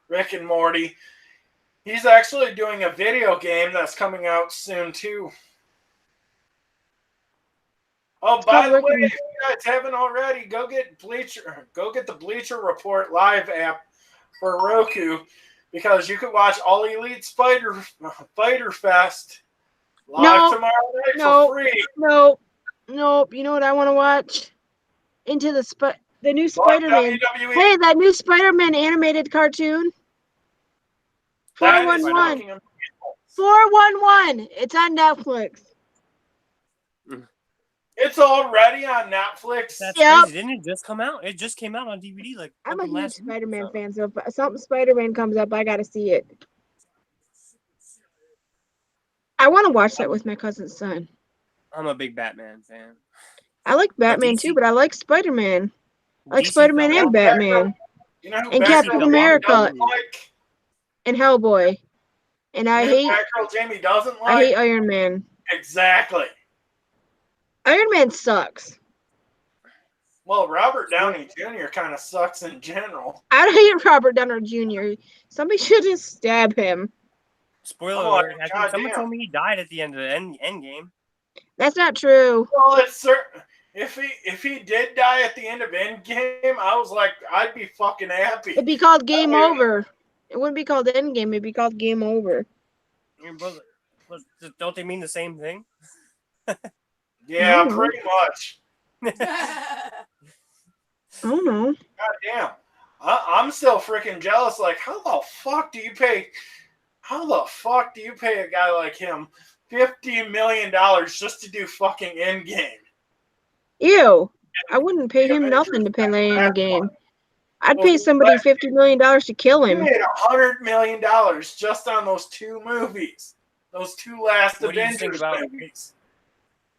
Rick and Morty. He's actually doing a video game that's coming out soon too. Oh, by the way, if you guys haven't already, go get the Bleacher Report live app for Roku, because you could watch All Elite Fighter Fest live tomorrow night for free. Nope. You know what I want to watch? The new Spider-Man. Hey, that new Spider-Man animated cartoon. 411. 411. It's on Netflix. It's already on Netflix. That's crazy. Didn't it just come out? It just came out on DVD I'm a huge Spider-Man fan, so if something Spider-Man comes up, I gotta see it. I want to watch that with my cousin's son. I'm a big Batman fan. I like Batman too, but I like Spider-Man. I like Spider-Man and Batman. And Captain America. And Hellboy. And I hate Jamie doesn't like. I hate Iron Man. Exactly. Iron Man sucks. Well, Robert Downey Jr. kind of sucks in general. I hate Robert Downey Jr. Somebody should just stab him. Spoiler alert. Someone told me he died at the end of the end game. That's not true. Well, if he did die at the end of Endgame, I was like, I'd be fucking happy. It'd be called Game Over. It wouldn't be called Endgame. It'd be called Game Over. But don't they mean the same thing? Yeah, pretty much. I don't know. God damn. I'm still freaking jealous. Like, how the fuck do you pay a guy like him $50 million just to do fucking Endgame? Ew. I wouldn't pay him nothing to play Endgame. I'd pay somebody $50 million to kill him. He made $100 million just on those two movies. Those two last Avengers movies.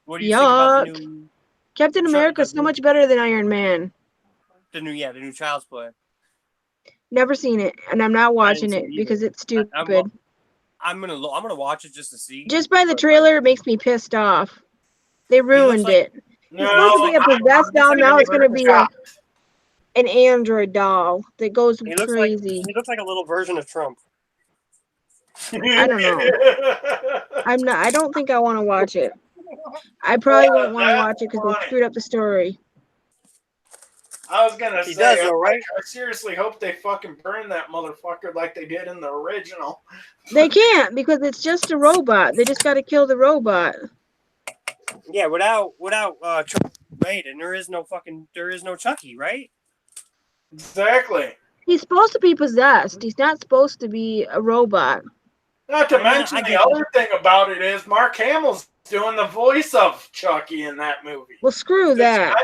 What do you think about the new Captain America's so much better than Iron Man. The new Child's Play. Never seen it, and I'm not watching it because it's stupid. I'm gonna watch it just to see. Just by the trailer, it makes me pissed off. They ruined it. No, it's supposed to be a possessed doll. Now it's gonna be an android doll that goes crazy. He looks like a little version of Trump. I don't know. I don't think I want to watch it. I probably won't want to watch it because they screwed up the story. I was gonna say, does, though, right? I seriously hope they fucking burn that motherfucker like they did in the original. They can't because it's just a robot. They just got to kill the robot. Yeah, without Trump, right? And there is no Chucky, right? Exactly. He's supposed to be possessed. He's not supposed to be a robot. Not to mention the other thing about it is Mark Hamill's doing the voice of Chucky in that movie. Well, screw that.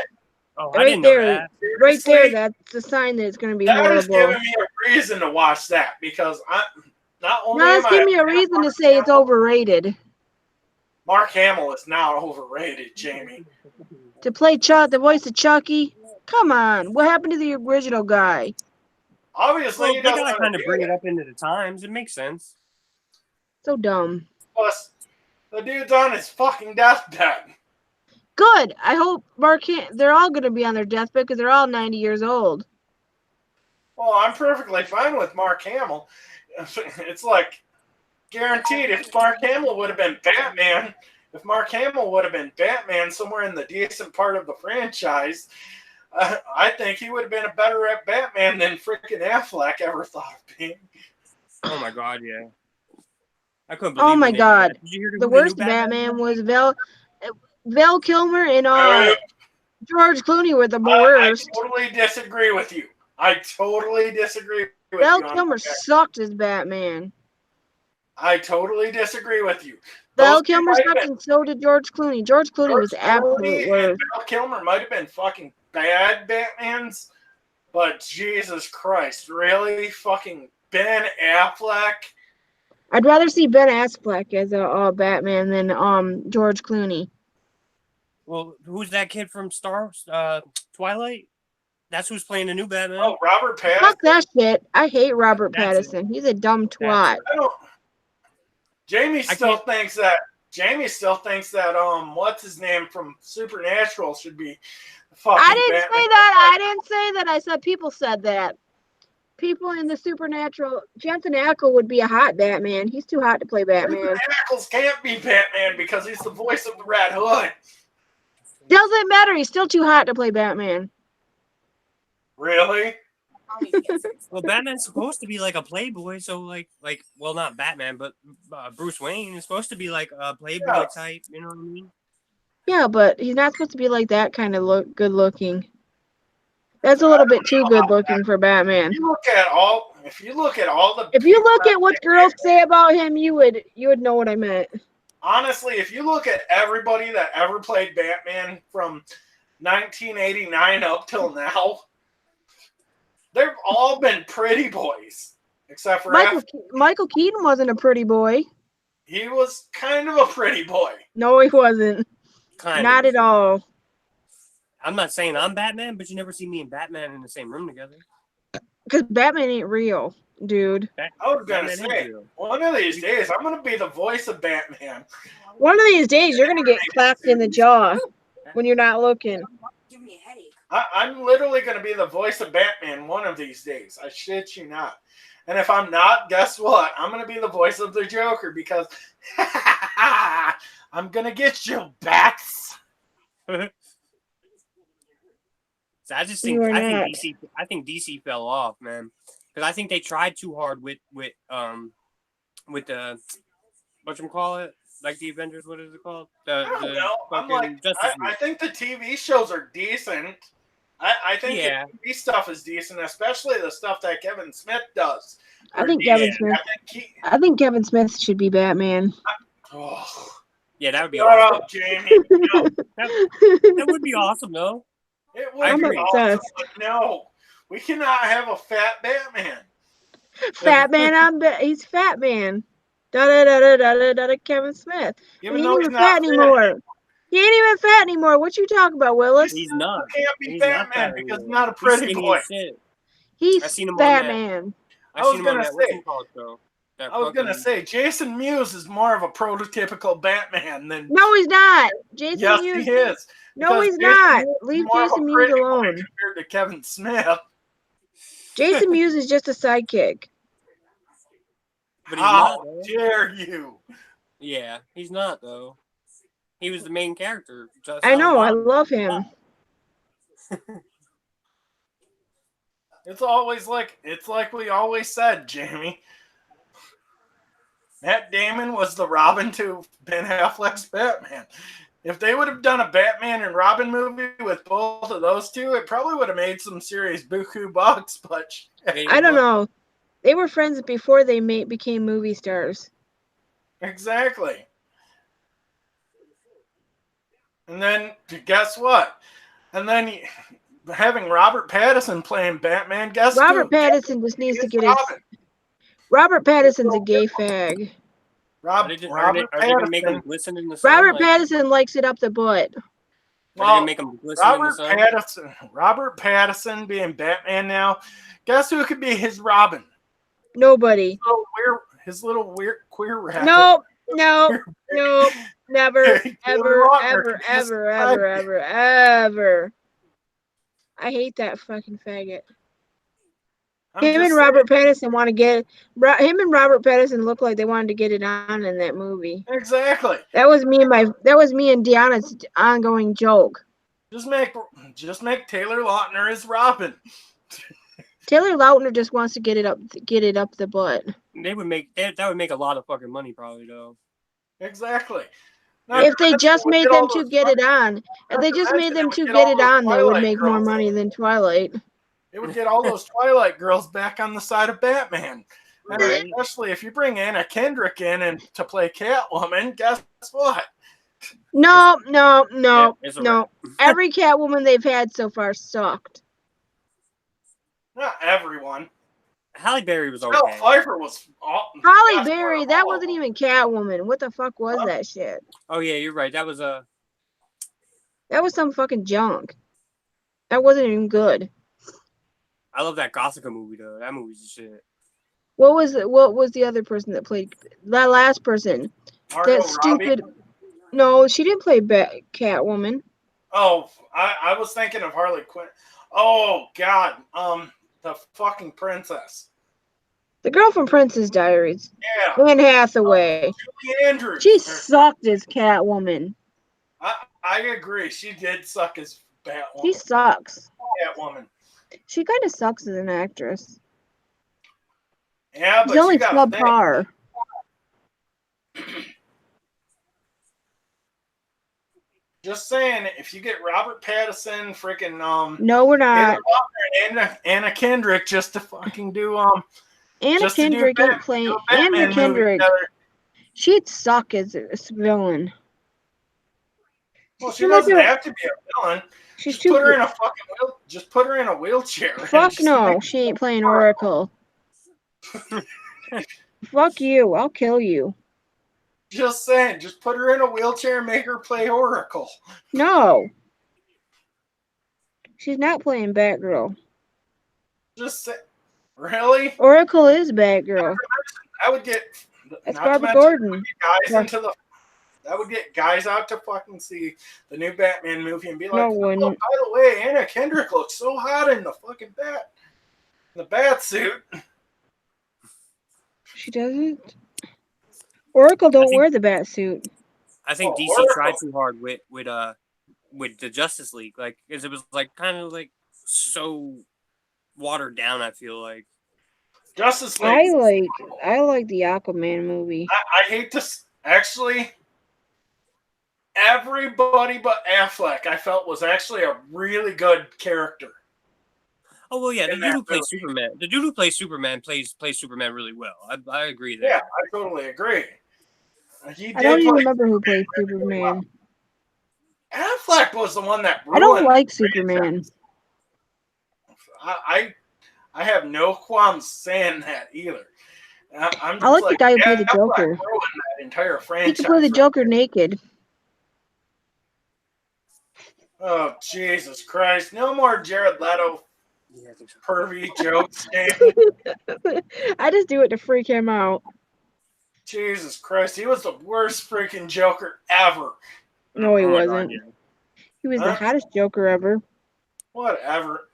I didn't know that. Right there, that's a sign that it's going to be horrible. That is giving me a reason to watch that because it's giving me a reason to say it's overrated. Mark Hamill is now overrated, Jamie. To play the voice of Chucky? Come on. What happened to the original guy? Obviously, you gotta kind of bring it up into the times. It makes sense. So dumb. Plus, the dude's on his fucking deathbed. Good. I hope they're all going to be on their deathbed because they're all 90 years old. Well, I'm perfectly fine with Mark Hamill. It's like guaranteed if Mark Hamill would have been Batman, somewhere in the decent part of the franchise, I think he would have been a better at Batman than freaking Affleck ever thought of being. Oh my god, yeah. I couldn't believe. Oh my god. The worst Batman was Val Kilmer and George Clooney were the worst. I totally disagree with you. Val Kilmer sucked as Batman. I totally disagree with you. Val Kilmer sucked and so did George Clooney. George Clooney was absolute worst. Val Kilmer might have been fucking bad Batmans, but Jesus Christ, really? Fucking Ben Affleck? I'd rather see Ben Affleck as a Batman than George Clooney. Well, who's that kid from Twilight? That's who's playing the new Batman. Oh, Robert Pattinson. Fuck that shit. I hate Robert Pattinson. He's a dumb twat. Jamie still thinks that what's his name from Supernatural should be fucking I didn't Batman. say that. I didn't say that. I said people said that. People in the Supernatural. Jensen Ackles would be a hot Batman. He's too hot to play Batman. Jensen Ackles can't be Batman because he's the voice of the Red Hood. Doesn't matter. He's still too hot to play Batman. Really? Well, Batman's supposed to be like a playboy, so well, not Batman, but Bruce Wayne is supposed to be like a playboy type. You know what I mean? Yeah, but he's not supposed to be like that kind of good looking. That's a little bit too good looking for Batman. If you look at what girls say about him, you would know what I meant. Honestly, if you look at everybody that ever played Batman from 1989 up till now, they've all been pretty boys, except for Michael Keaton wasn't a pretty boy. He was kind of a pretty boy. No, he wasn't. Not at all. I'm not saying I'm Batman, but you never see me and Batman in the same room together. Because Batman ain't real, dude. I was going to say, one of these days, I'm going to be the voice of Batman. One of these days, you're going to get clapped in the jaw when you're not looking. Give me a headache. I'm literally going to be the voice of Batman one of these days. I shit you not. And if I'm not, guess what? I'm going to be the voice of the Joker because I'm going to get you, bats. So I just You think are not. I think DC fell off, man, because I think they tried too hard with the whatchamacallit, like the Avengers. What is it called? I don't know. I'm fucking like, Justice League. I think the TV shows are decent. I think Yeah. the TV stuff is decent, especially the stuff that Kevin Smith does. I think Kevin Smith. I think Kevin Smith should be Batman. Yeah, that would be Shut awesome. up, Jamie. No. That would be awesome, though. It would be awesome, but no. We cannot have a fat Batman. Fat man, he's Fat Man. Da Kevin Smith. He ain't even fat anymore. He ain't even fat anymore. What you talking about, Willis? He's not. He can't be He's Batman because he's not a pretty boy. He's Batman. I was gonna say Jason Mewes is more of a prototypical Batman than. No, he's not. Jason Mewes. He is. No, he's not. Leave Jason Mewes alone. Compared to Kevin Smith. Jason Mewes is just a sidekick. But he's not, dare you? Yeah, he's not though. He was the main character. I know. I love him. It's like we always said, Jamie. Matt Damon was the Robin to Ben Affleck's Batman. If they would have done a Batman and Robin movie with both of those two, it probably would have made some serious buku bucks. But I don't know. They were friends before they became movie stars. Exactly. And then guess what? And then having Robert Pattinson playing Batman. Robert Pattinson just needs to get his. Robert Pattinson's a gay fag. Robert Pattinson likes it up the butt. Well, Robert Pattinson being Batman now. Guess who could be his Robin? Nobody. His little weird queer rabbit. Nope. Never, ever. I hate that fucking faggot. Him and Robert Pattinson look like they wanted to get it on in that movie. Exactly. That was me and Deanna's ongoing joke. Just make Taylor Lautner his Robin. Taylor Lautner just wants to get it up the butt. That would make a lot of fucking money, probably though. Exactly. Now, if they just made them two get it on, they would make more money than Twilight. It would get all those Twilight girls back on the side of Batman. And especially if you bring Anna Kendrick in to play Catwoman, guess what? No. Every Catwoman they've had so far sucked. Not everyone. Halle Berry was okay. Pfeiffer was. Halle Berry, that wasn't even Catwoman. What the fuck was that shit? Oh yeah, you're right. That was some fucking junk. That wasn't even good. I love that Gothica movie though. That movie's shit. What was the other person that played that last person? Margot that stupid. Robbie? No, she didn't play Catwoman. Oh, I was thinking of Harley Quinn. Oh God, the fucking princess. The girl from Princess Diaries. Yeah. Anne Hathaway. Julie Andrews. She sucked as Catwoman. I agree. She did suck as Batwoman. She sucks. Catwoman. She kind of sucks as an actress. Yeah, but she's only subpar. Just saying, if you get Robert Pattinson, freaking no, we're not. Anna Kendrick just to fucking do Anna Kendrick ain't playing. Anna Kendrick. She'd suck as a villain. Well, she doesn't have to be a villain. She's just put her in a fucking just put her in a wheelchair. Fuck no, she ain't playing Oracle. Fuck you, I'll kill you. Just saying, just put her in a wheelchair and make her play Oracle. No. She's not playing Batgirl. Just say, really? Oracle is Batgirl. I would get. That's Barbara Gordon. That would get guys out to fucking see the new Batman movie and be like, no, oh, by the way, Anna Kendrick looks so hot in the fucking bat suit. She doesn't. Oracle don't wear the bat suit. I think DC tried too hard with the Justice League, like, because it was like kind of like so watered down. I feel like Justice League. I like the Aquaman movie. I hate to actually. Everybody but Affleck, I felt, was actually a really good character. Oh well, yeah. The dude who plays Superman. The dude who plays Superman plays Superman really well. I agree there. Yeah, I totally agree. I don't even remember who played Superman. Affleck was the one that ruined. I don't like Superman. I have no qualms saying that either. I like the guy who played the Joker. Ruined that entire franchise. He could play the Joker naked. Oh, Jesus Christ. No more Jared Leto pervy jokes. I just do it to freak him out. Jesus Christ. He was the worst freaking Joker ever. No, he wasn't. He was the hottest Joker ever. Whatever.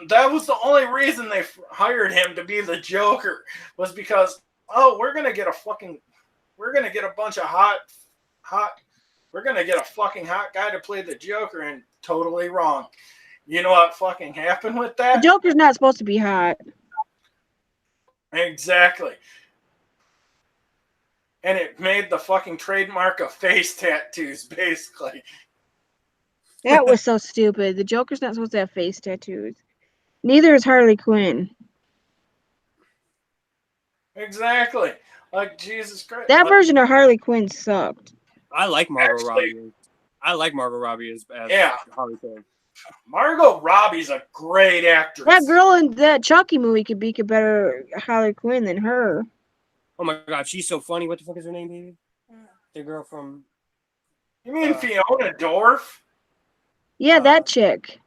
That was the only reason they hired him to be the Joker, was because, we're going to get a fucking guy to play the Joker, and totally wrong. You know what fucking happened with that? The Joker's not supposed to be hot. Exactly. And it made the fucking trademark of face tattoos, basically. That was so stupid. The Joker's not supposed to have face tattoos. Neither is Harley Quinn. Exactly. Like, Jesus Christ. That version of Harley Quinn sucked. I like Margot Robbie. I like Margot Robbie as Harley Quinn. Margot Robbie's a great actress. That girl in that Chucky movie could be a better Harley Quinn than her. Oh my God, she's so funny. What the fuck is her name, baby? The girl from... You mean Fiona Dorff? Yeah, that chick.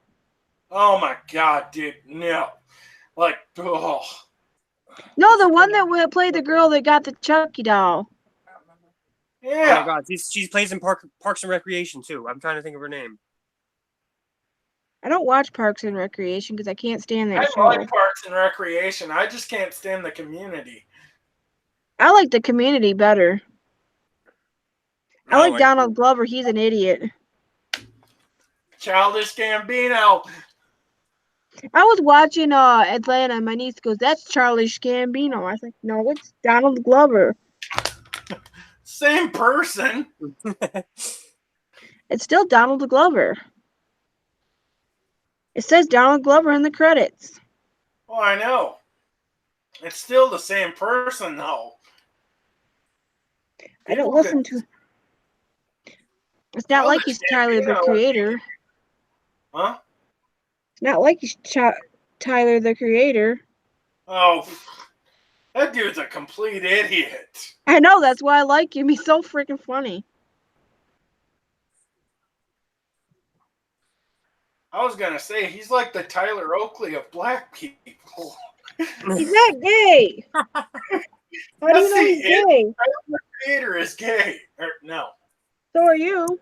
Oh my God, dude, no. Like, oh. No, the one that played the girl that got the Chucky doll. Yeah. Oh my God, she plays in Parks and Recreation too. I'm trying to think of her name. I don't watch Parks and Recreation because I can't stand that show. I like Parks and Recreation. I just can't stand the Community. I like the Community better. I like Donald Glover. He's an idiot. Childish Gambino. I was watching Atlanta, and my niece goes, "That's Childish Gambino." I was like, "No, it's Donald Glover." Same person. It's still Donald Glover. It says Donald Glover in the credits. Oh, I know. It's still the same person, though. I don't listen to... It's not like he's Tyler, the Creator. Huh? It's not like he's Tyler, the Creator. Oh, that dude's a complete idiot. I know, that's why I like him. He's so freaking funny. I was going to say, he's like the Tyler Oakley of black people. He's not gay. How do you know he's gay? Tyler, the Creator, is gay. No. So are you.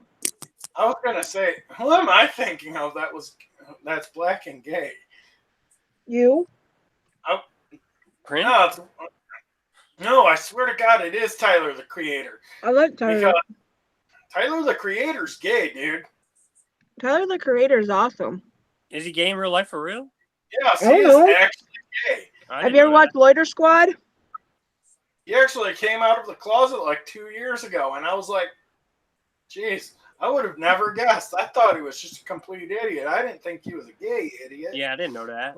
I was going to say, who am I thinking of that's black and gay? You? No, I swear to God, it is Tyler, the Creator. I like Tyler. Because Tyler, the Creator's gay, dude. Tyler, the Creator is awesome. Is he gay in real life for real? Yes, he is actually gay. Have you ever watched Loiter Squad? He actually came out of the closet like 2 years ago, and I was like, geez, I would have never guessed. I thought he was just a complete idiot. I didn't think he was a gay idiot. Yeah, I didn't know that.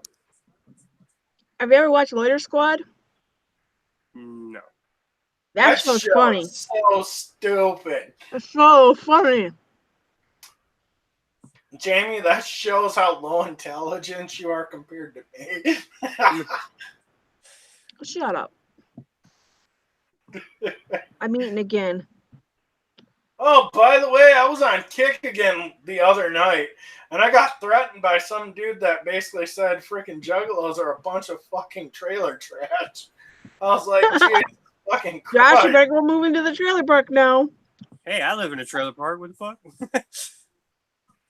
Have you ever watched Loiter Squad? No. That show's funny. So stupid. It's so funny. Jamie, that shows how low intelligence you are compared to me. Shut up. I'm eating again. Oh, by the way, I was on Kick again the other night, and I got threatened by some dude that basically said freaking juggalos are a bunch of fucking trailer trash. I was like, Jesus fucking Christ. Josh, you better go move into the trailer park now. Hey, I live in a trailer park. What the fuck?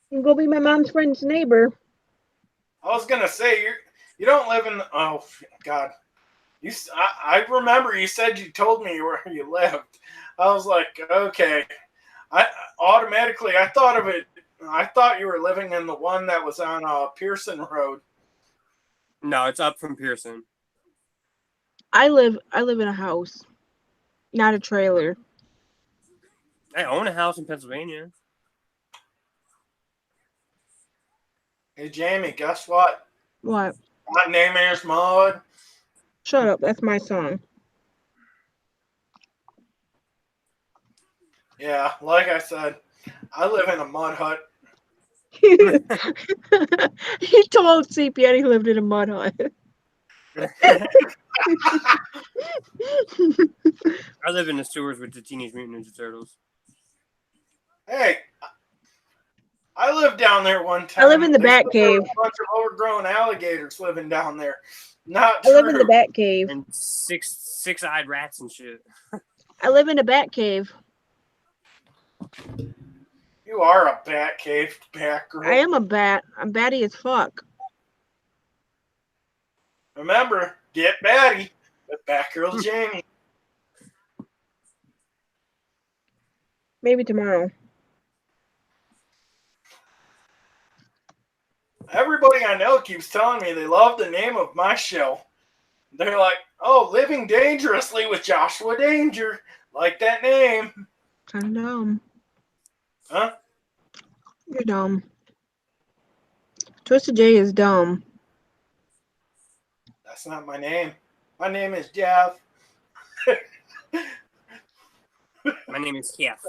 You can go be my mom's friend's neighbor. I was going to say, you don't live in... Oh, God. I remember you said you told me where you lived. I was like, okay. I thought of it I thought you were living in the one that was on Pearson Road. No, it's up from Pearson. I live in a house, not a trailer. I own a house in Pennsylvania. Hey, Jamie, guess what? What? My name is Mud. Shut up. That's my song. Yeah, like I said, I live in a mud hut. He told CPN he lived in a mud hut. I live in the sewers with the Teenage Mutant Ninja Turtles. Hey, I lived down there one time. I live in the Bat Cave. A bunch of overgrown alligators living down there. Not I true. live in the Bat Cave. And six-eyed rats and shit. I live in a Bat Cave. You are a bat cave, Batgirl. I am a bat. I'm batty as fuck. Remember, get batty with Batgirljamie. Maybe tomorrow. Everybody I know keeps telling me they love the name of my show. They're like, oh, Living Dangerously with Joshua Danger. Like that name. Kind of dumb. Huh? You're dumb. Twisted J is dumb. That's not my name. My name is Jeff. My name is Jeff.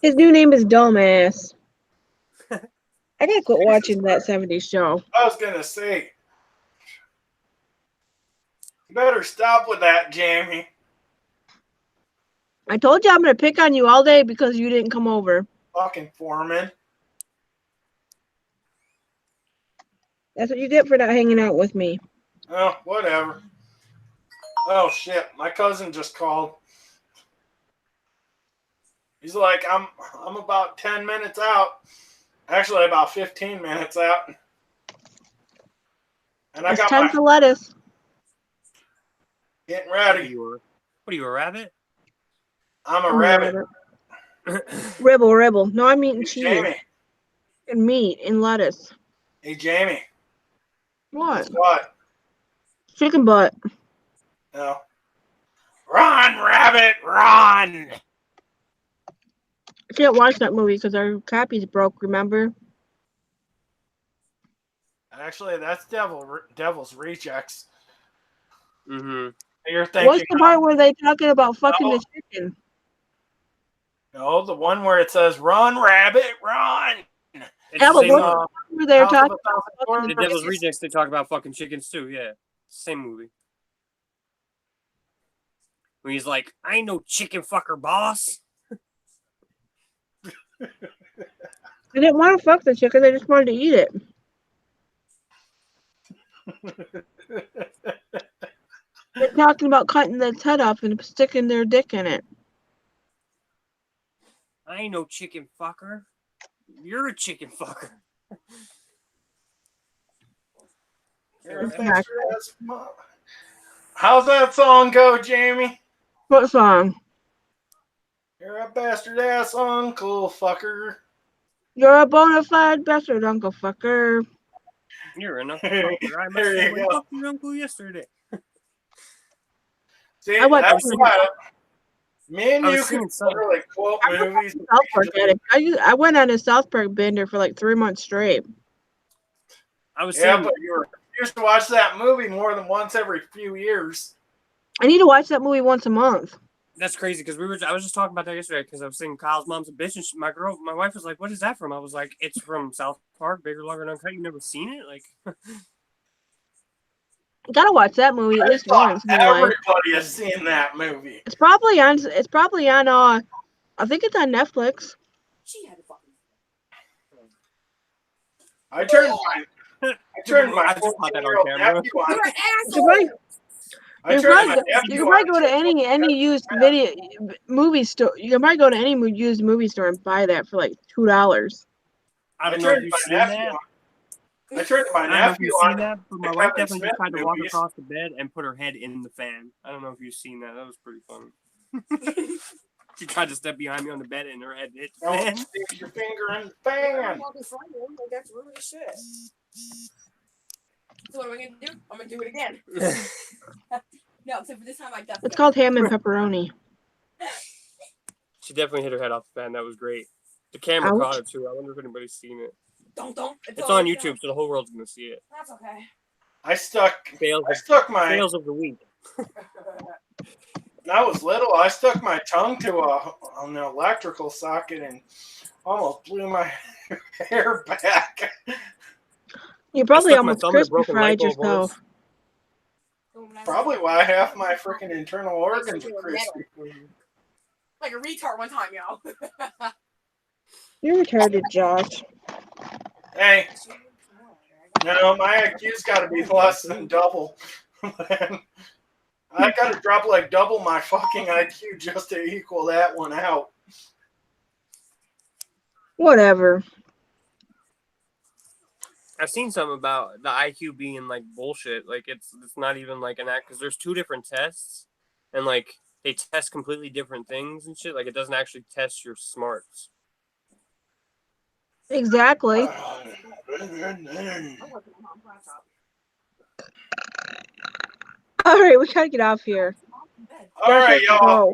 His new name is Dumbass. I gotta quit watching that 70s show. I was going to say, you better stop with that, Jamie. I told you I'm gonna pick on you all day because you didn't come over. Fucking foreman. That's what you get for not hanging out with me. Oh, whatever. Oh, shit. My cousin just called. He's like, I'm about 10 minutes out. Actually, about 15 minutes out. And I It's got time my for lettuce. getting ready. What are you, a rabbit? I'm a rabbit. Ribble. No, I'm eating Hey, cheese Jamie. and meat and lettuce. Hey, Jamie. What? Guess what? Chicken butt. No. Run, rabbit, run! I can't watch that movie because our copy's broke, remember? Actually, that's Devil's Rejects. Mm-hmm. You're thinking. What's the part where they talking about fucking the chicken? No, the one where it says, run, rabbit, run! Yeah, but where they're talking about the Devil's Rejects, they talk about fucking chickens too, yeah. Same movie. When he's like, I ain't no chicken fucker, boss. I didn't want to fuck the chicken, I just wanted to eat it. They're talking about cutting its head off and sticking their dick in it. I ain't no chicken fucker. You're a chicken fucker. How's that song go, Jamie? What song? You're a bastard ass uncle fucker. You're a bona fide bastard uncle fucker. You're an uncle fucker. I must have fucked your uncle yesterday. See, that's why me and you can literally quote movies. South Park addict. I went on a South Park bender for like 3 months straight. But you used to watch that movie more than once every few years. I need to watch that movie once a month. That's crazy because I was just talking about that yesterday because I was saying Kyle's mom's a bitch and my wife was like, "What is that from?" I was like, "It's from South Park, Bigger, Longer, and Uncut." You never seen it? Like, I gotta watch that movie at least once. Everybody has seen that movie. It's probably on. I think it's on Netflix. I turned my 14-year-old nephew on. You can probably go to any used video movie store. You can probably go to any used movie store and buy that for like $2. I don't know if you've seen that. I turned my nephew on. That, but my wife definitely just tried to walk across the bed and put her head in the fan. I don't know if you've seen that. That was pretty fun. She tried to step behind me on the bed and her head hit the Don't fan. stick your finger in the fan. That's rude as shit. So what am I gonna do? I'm gonna do it again. No, except for this time I definitely. It's called ham and pepperoni. She definitely hit her head off the fan. That was great. The camera caught it too. I wonder if anybody's seen it. Don't. It's on YouTube, so the whole world's gonna see it. That's okay. I stuck my fails of the week. When I was little, I stuck my tongue to an electrical socket and almost blew my hair back. You probably almost crispy fried yourself. Probably why half my freaking internal organs are crispy. Like a retard one time, yo. You're retarded, Josh. Hey, no, my IQ's got to be less than double. I got to drop like double my fucking IQ just to equal that one out. Whatever. I've seen something about the IQ being like bullshit. Like it's not even like an act because there's 2 different tests, and like they test completely different things and shit. Like it doesn't actually test your smarts. Exactly. All right, we gotta get off here. All right, y'all.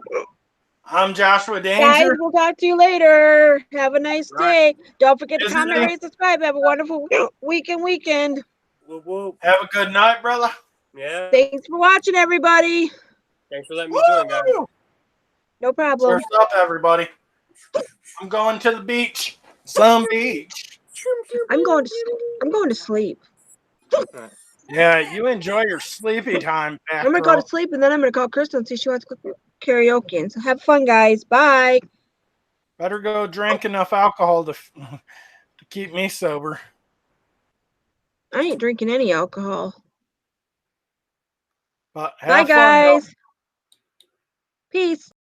I'm Joshua Danger. Guys, we'll talk to you later. Have a nice day. Don't forget to comment, rate, subscribe. Have a wonderful weekend. Have a good night, brother. Yeah. Thanks for watching, everybody. Thanks for letting me join, guys. No problem. What's up, everybody? I'm going to the beach. Some beach. I'm going to sleep. Yeah, you enjoy your sleepy time, Batgirl. I'm gonna go to sleep and then I'm gonna call Crystal and see if she wants to go karaoke. And so have fun, guys. Bye. Better go drink enough alcohol to keep me sober. I ain't drinking any alcohol. But bye, guys. Peace.